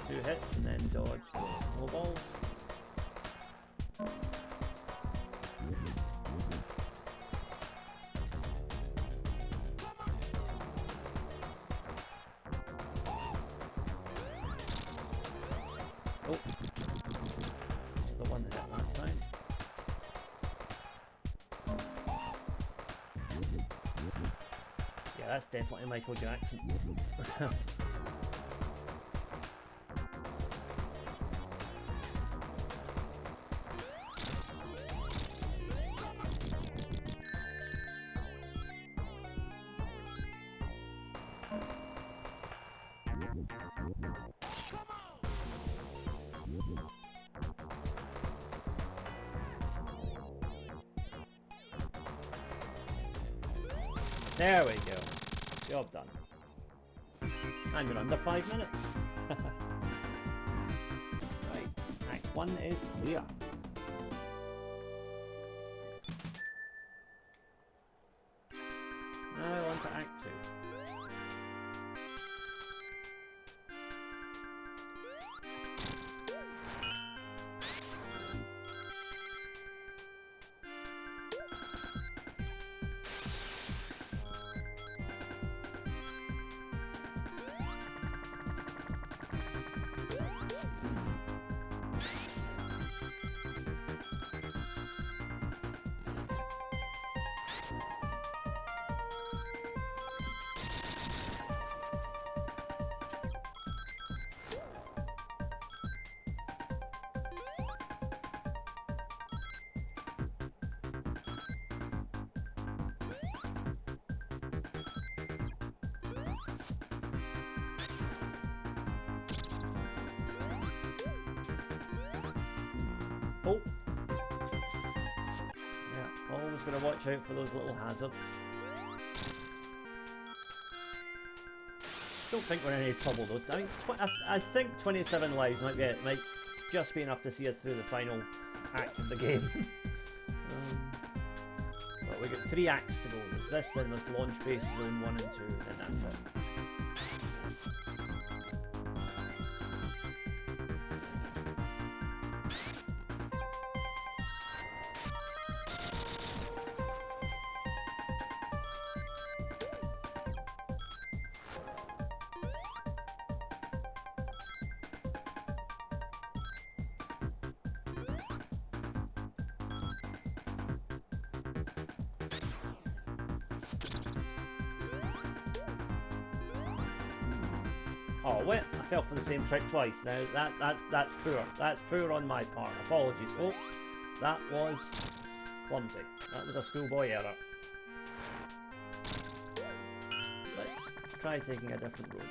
Two hits and then dodge those snowballs. Oh, it's the one that hit that time. Yeah, that's definitely Michael Jackson. There we go. Job done. I'm in under 5 minutes. Right, Act 1 is clear. Now on to Act 2. Oh! Yeah, always got to watch out for those little hazards. Don't think we're in any trouble though. I mean, I think 27 lives might just be enough to see us through the final act of the game. But we got 3 acts to go. There's this, then there's Launch Base Zone 1 and 2, and then that's it. Oh, wait, I fell for the same trick twice. Now, that's poor. That's poor on my part. Apologies, folks. That was clumsy. That was a schoolboy error. Let's try taking a different road.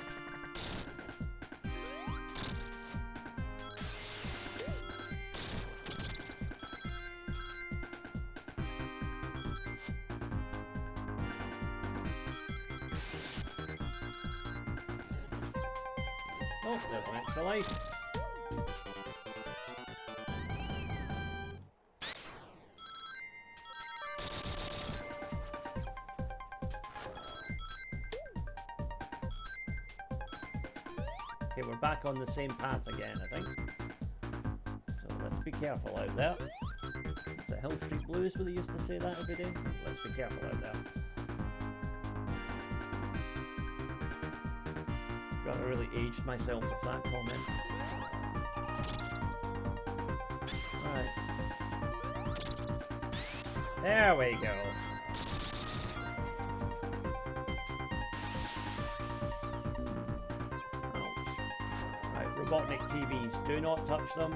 Oh, there's an extra life. Okay, we're back on the same path again, I think. So let's be careful out there. Is it Hill Street Blues where they used to say that every day? Let's be careful out there. Got to really aged myself with that comment. Right. There we go. Ouch. Right, Robotnik TVs, do not touch them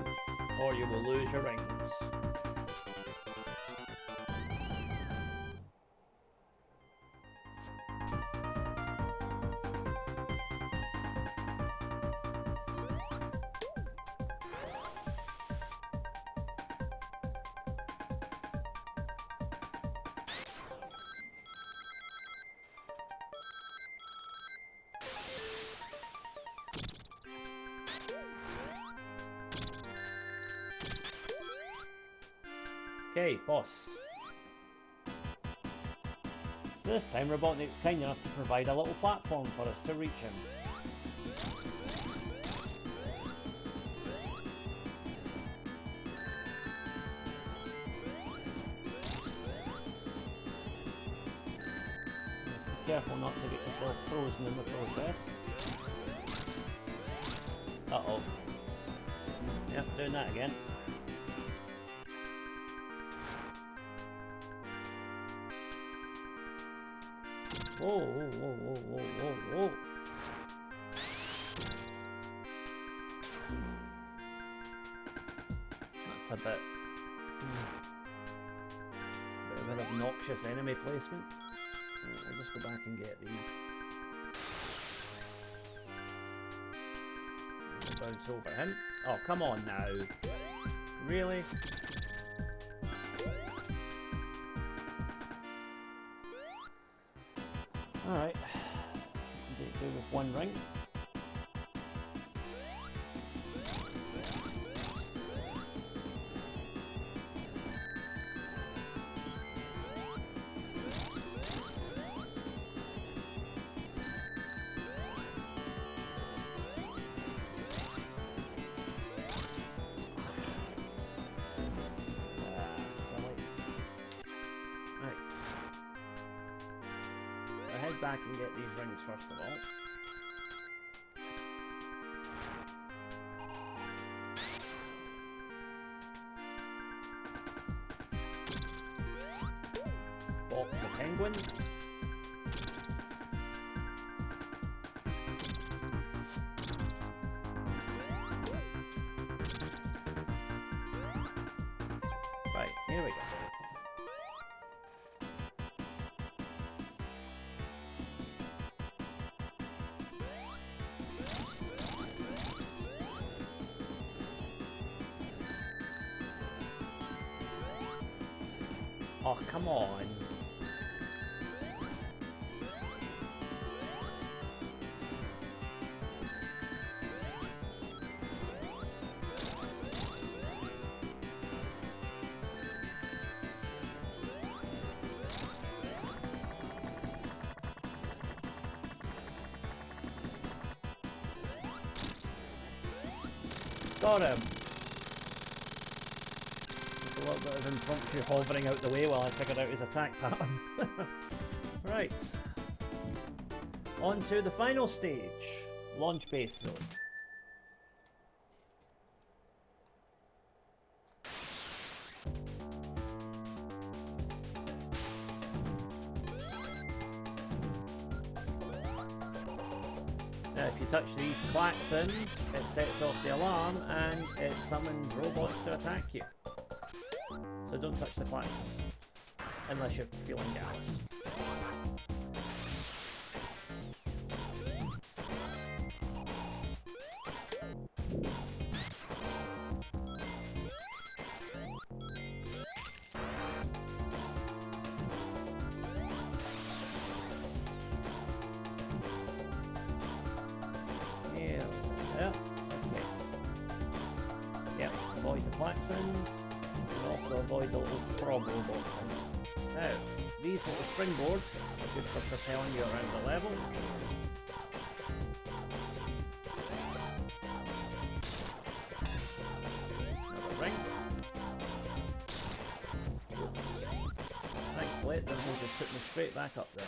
or you will lose your rings. Okay, boss. So this time Robotnik's kind enough to provide a little platform for us to reach him. Be careful not to get yourself frozen in the process. Uh-oh. Yep, doing that again. Whoa, whoa, whoa, whoa, whoa, whoa, whoa. That's a bit of an obnoxious enemy placement. Right, I'll just go back and get these. I'll bounce over him. Oh, come on now. Really? Alright, do with one ring. Back and get these rings first of all. Bob the penguin. Right, here we go. Oh, come on. Got him. A little bit of impromptu hovering out the way while I figured out his attack pattern. Right. On to the final stage. Launch base zone. Now if you touch these klaxons, it sets off the alarm and it summons robots to attack you. So don't touch the klaxons, unless you're feeling jealous. Avoid the klaxons, and also avoid the little frog robot thing. Now, these little springboards are good for propelling you around the level. Another ring. Oops. Thankfully, it doesn't just put me straight back up there.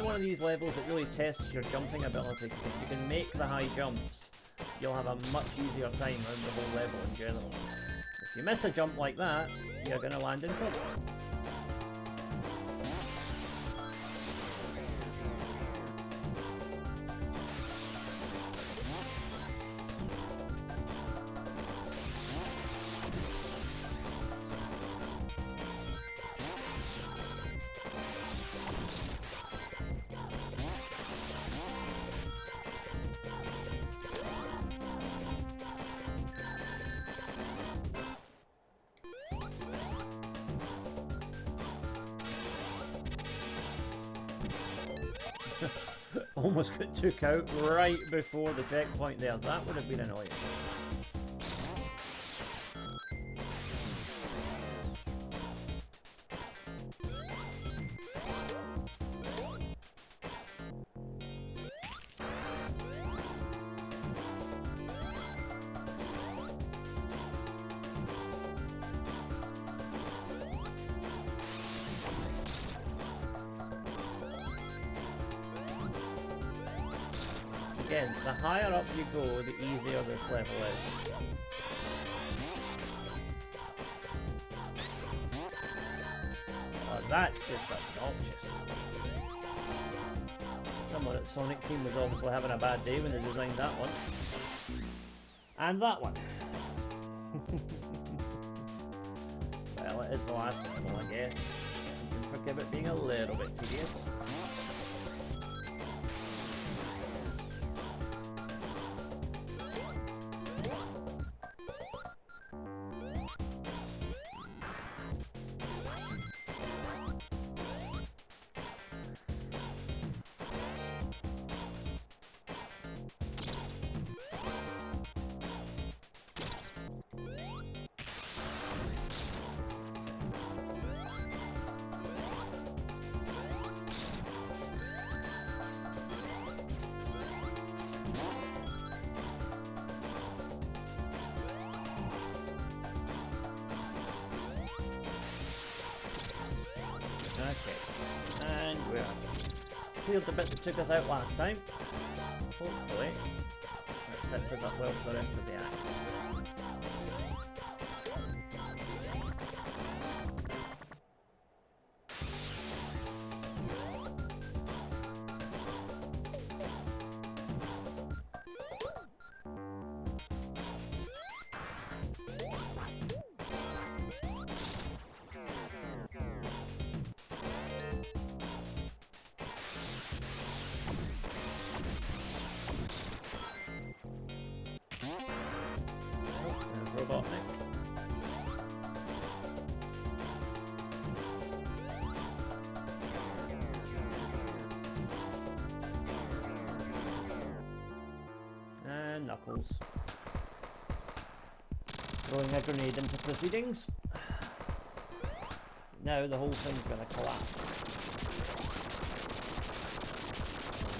One of these levels that really tests your jumping ability, because if you can make the high jumps, you'll have a much easier time around the whole level in general. If you miss a jump like that, you're going to land in trouble. Almost got took out right before the checkpoint there. That would have been annoying. Again, the higher up you go, the easier this level is. Oh, that's just obnoxious. Someone at Sonic Team was obviously having a bad day when they designed that one. And that one. Well, it is the last level, I guess. You can forgive it being a little bit tedious. Okay, and we're cleared the bit that took us out last time. Hopefully, that sets us up well for the rest of the act. And Knuckles. Throwing a grenade into proceedings. Now the whole thing's going to collapse.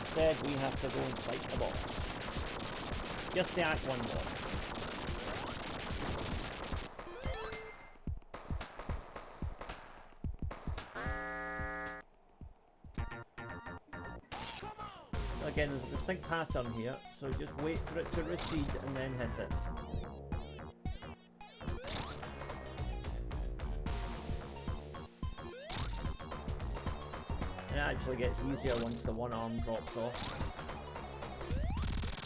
Instead we have to go and fight the boss. Just the Act 1 boss. again, there's a distinct pattern here, so just wait for it to recede and then hit it. It actually gets easier once the one arm drops off.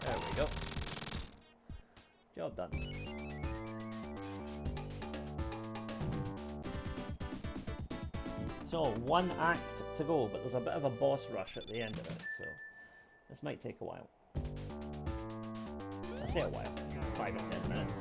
There we go. Job done. So, one act to go, but there's a bit of a boss rush at the end of it, so this might take a while. I say a while, 5 or 10 minutes.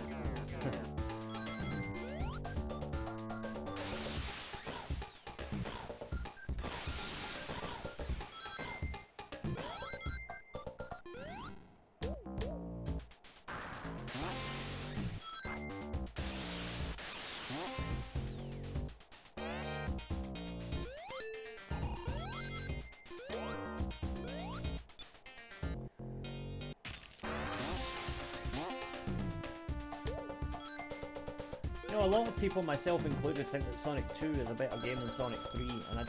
You know, a lot of people, myself included, think that Sonic 2 is a better game than Sonic 3, and I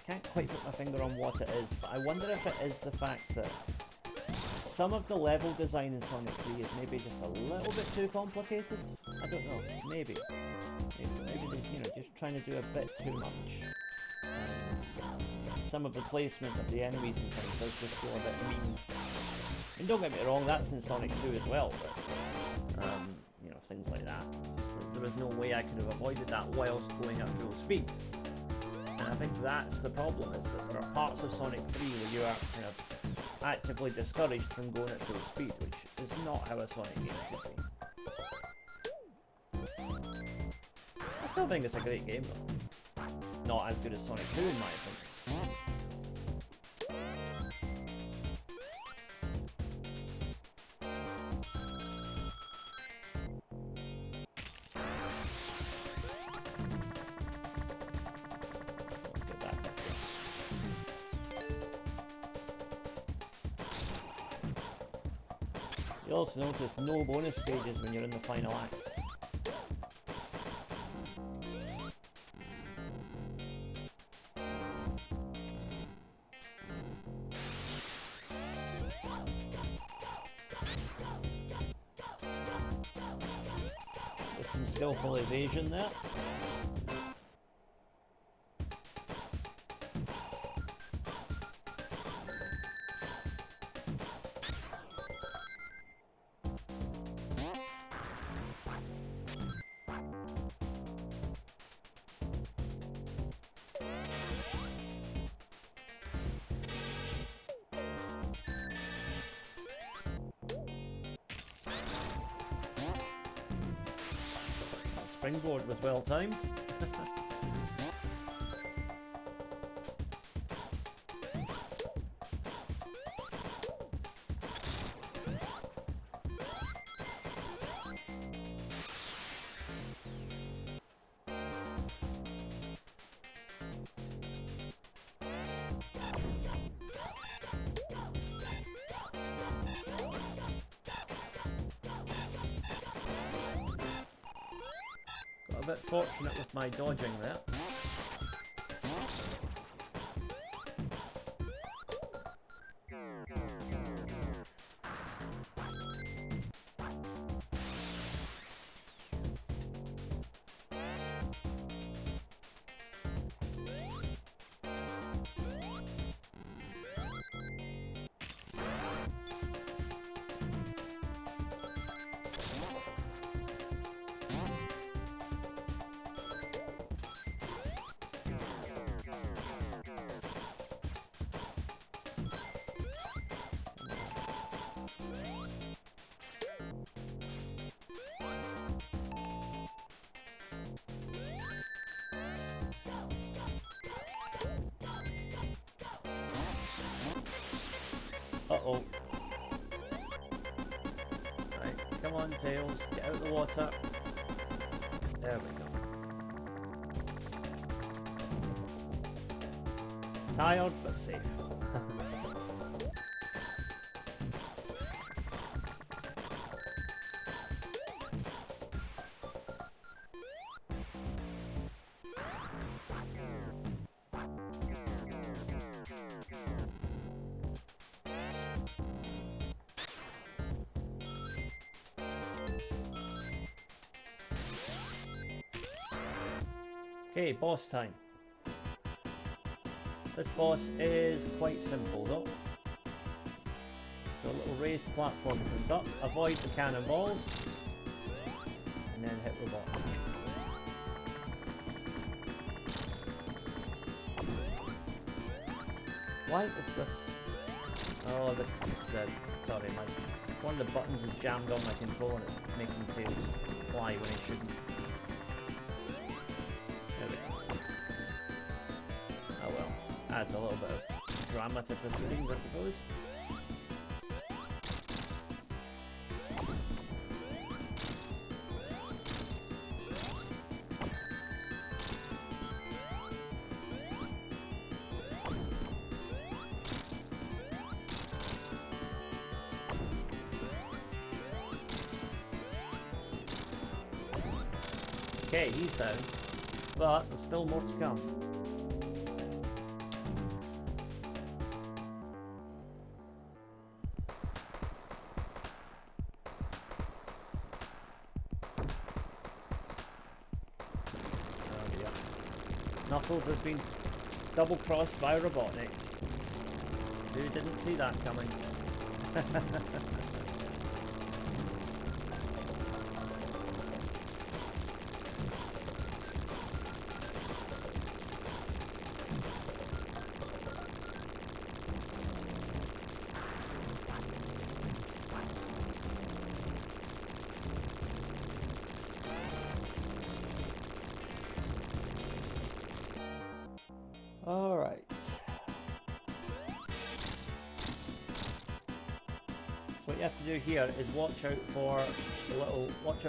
can't quite put my finger on what it is, but I wonder if it is the fact that some of the level design in Sonic 3 is maybe just a little bit too complicated. I don't know, maybe they, you know, just trying to do a bit too much. And some of the placement of the enemies and things does just feel a bit mean. I mean, don't get me wrong, that's in Sonic 2 as well, but you know, things like that. There was no way I could have avoided that whilst going at full speed. And I think that's the problem, is that there are parts of Sonic 3 where you are kind of actively discouraged from going at full speed, which is not how a Sonic game should be. I still think it's a great game though. Not as good as Sonic 2 in my opinion. You'll also notice no bonus stages when you're in the final act. There's some skillful evasion there. Springboard was well timed. Got a bit fortunate with my dodging there. Uh-oh. Right, come on, Tails, get out of the water. There we go. Tired, but safe. Okay, boss time. This boss is quite simple though. So a little raised platform comes up, avoid the cannonballs, and then hit Robotnik. Why is this? Oh, sorry, one of the buttons is jammed on my controller and it's making Tails fly when it shouldn't. There we go. Oh well, adds a little bit of drama to proceedings, I suppose. Okay, he's down, but there's still more to come. Oh dear. Knuckles has been double-crossed by Robotnik. Who didn't see that coming? Alright. What you have to do here is watch out for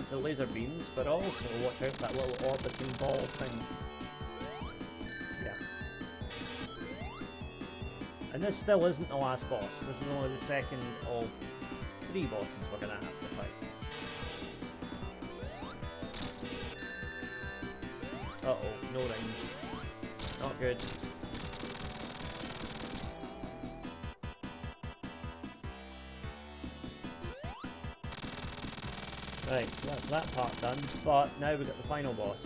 the laser beams, but also watch out for that little orbiting ball thing. Yeah. And this still isn't the last boss. This is only the second of 3 bosses we're gonna have to fight. Uh-oh, no rings. Not good. Right, so that's that part done, but now we've got the final boss.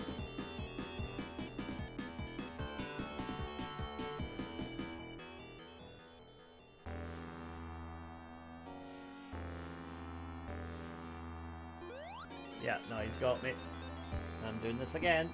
Yeah, no, he's got me. I'm doing this again.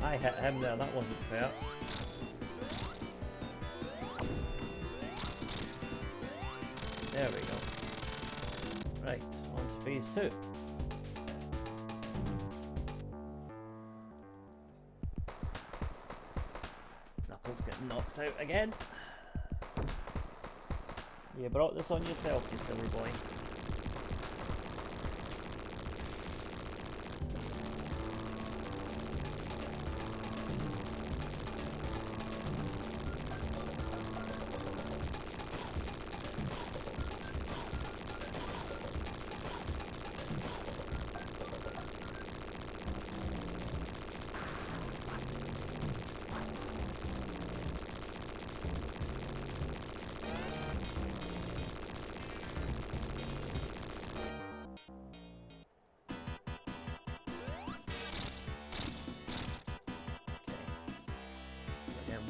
I hit him there, that wasn't fair. There we go. Right, on to phase 2. Knuckles getting knocked out again. You brought this on yourself, you silly boy.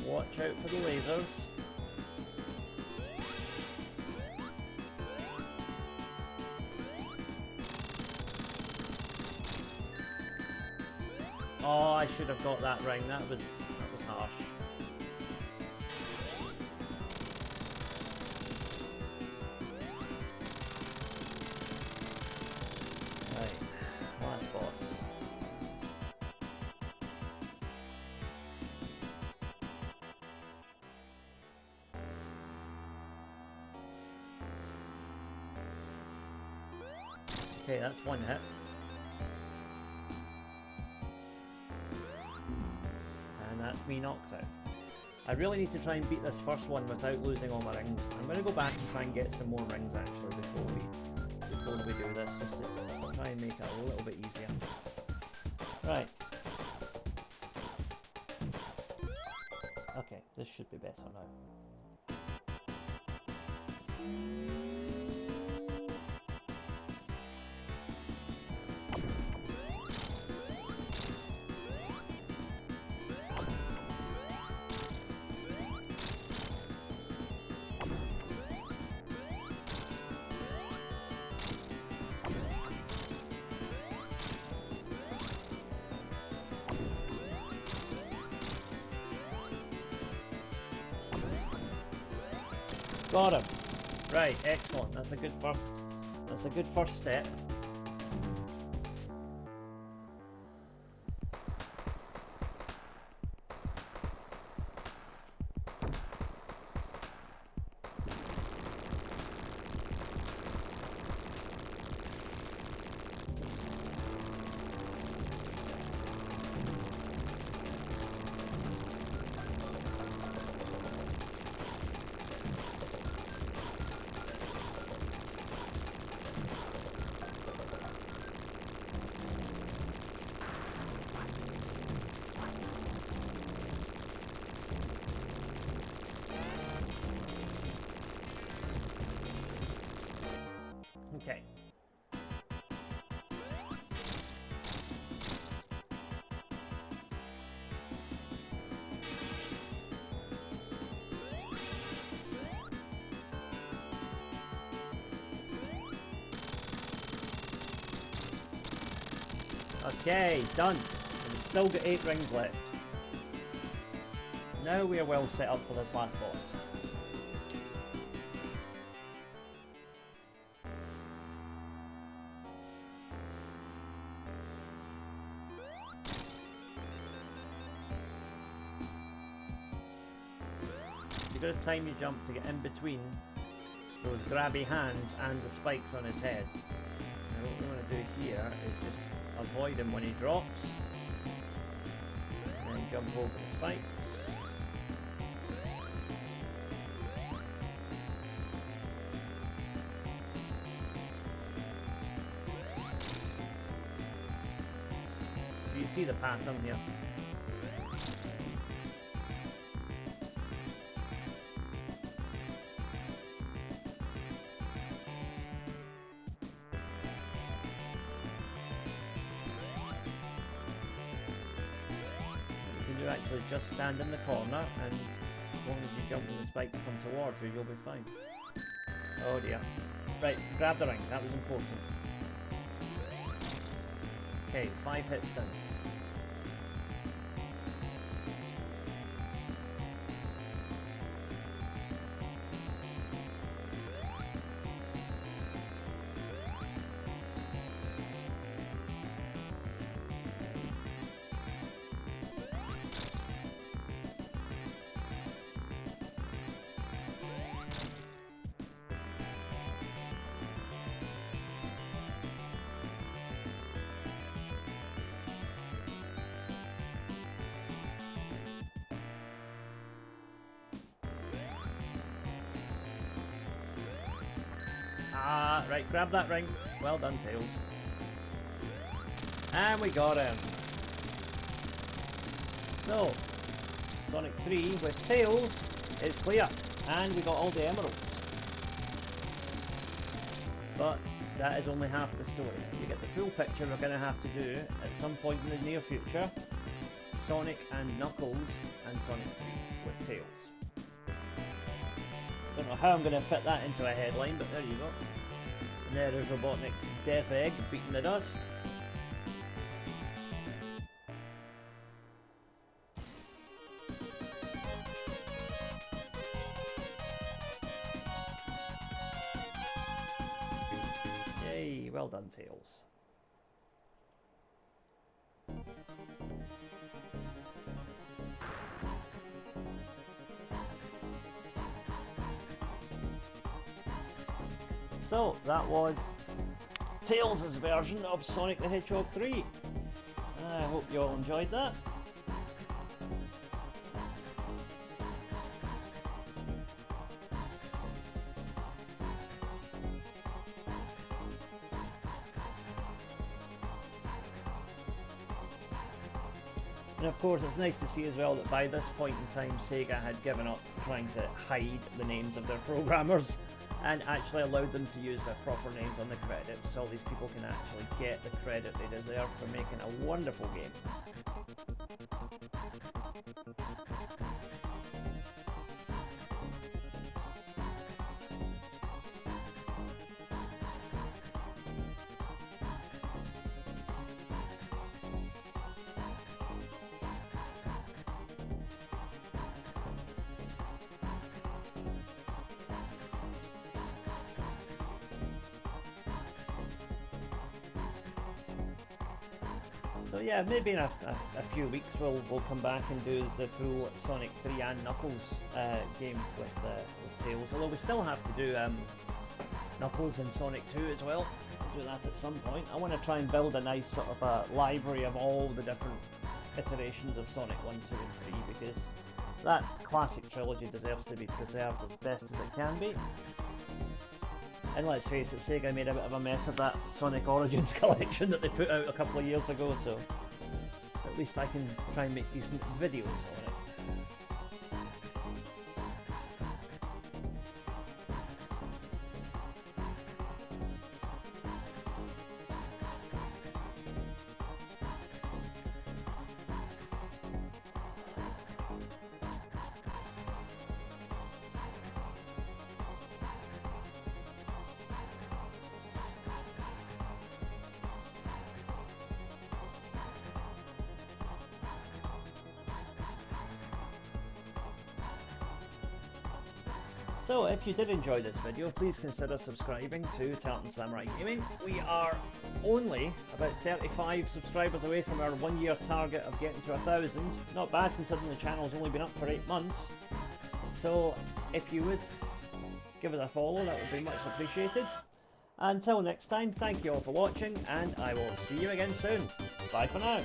Watch out for the lasers. Oh, I should have got that ring. That was harsh. Right, last boss. Okay, that's one hit. that's me knocked out. I really need to try and beat this first one without losing all my rings. I'm going to go back and try and get some more rings actually before we do this, just to try and make it a little bit easier. Right. Okay, this should be better now. Got him. Right, excellent. That's a good first step. Okay. Okay, done. And we've still got 8 rings left. Now we are well set up for this last boss. You've got to time your jump to get in between those grabby hands and the spikes on his head. Now what we want to do here is just avoid him when he drops, and then jump over the spikes. Do you see the pattern here? Actually just stand in the corner, and as long as you jump and the spikes come towards you, you'll be fine. Oh dear. Right, grab the ring, that was important. Okay, 5 hits done. Right, grab that ring. Well done, Tails. And we got him. So, Sonic 3 with Tails is clear. And we got all the emeralds. But that is only half the story. To get the full picture, we're going to have to do, at some point in the near future, Sonic and Knuckles and Sonic 3 with Tails. Don't know how I'm going to fit that into a headline, but there you go. And there is Robotnik's Death Egg beating the dust. Yay, well done, Tails. So, that was Tails' version of Sonic the Hedgehog 3. I hope you all enjoyed that. And of course it's nice to see as well that by this point in time Sega had given up trying to hide the names of their programmers and actually allowed them to use their proper names on the credits, so these people can actually get the credit they deserve for making a wonderful game. So yeah, maybe in a few weeks we'll come back and do the full Sonic 3 and Knuckles game with Tails. Although we still have to do Knuckles and Sonic 2 as well. We'll do that at some point. I want to try and build a nice sort of a library of all the different iterations of Sonic 1, 2 and 3, because that classic trilogy deserves to be preserved as best as it can be. And let's face it, Sega made a bit of a mess of that Sonic Origins collection that they put out a couple of years ago, so at least I can try and make decent videos on it. So if you did enjoy this video, please consider subscribing to Tartan Samurai Gaming. We are only about 35 subscribers away from our 1 year target of getting to 1,000. Not bad considering the channel's only been up for 8 months. So if you would give it a follow, that would be much appreciated. Until next time, thank you all for watching, and I will see you again soon. Bye for now.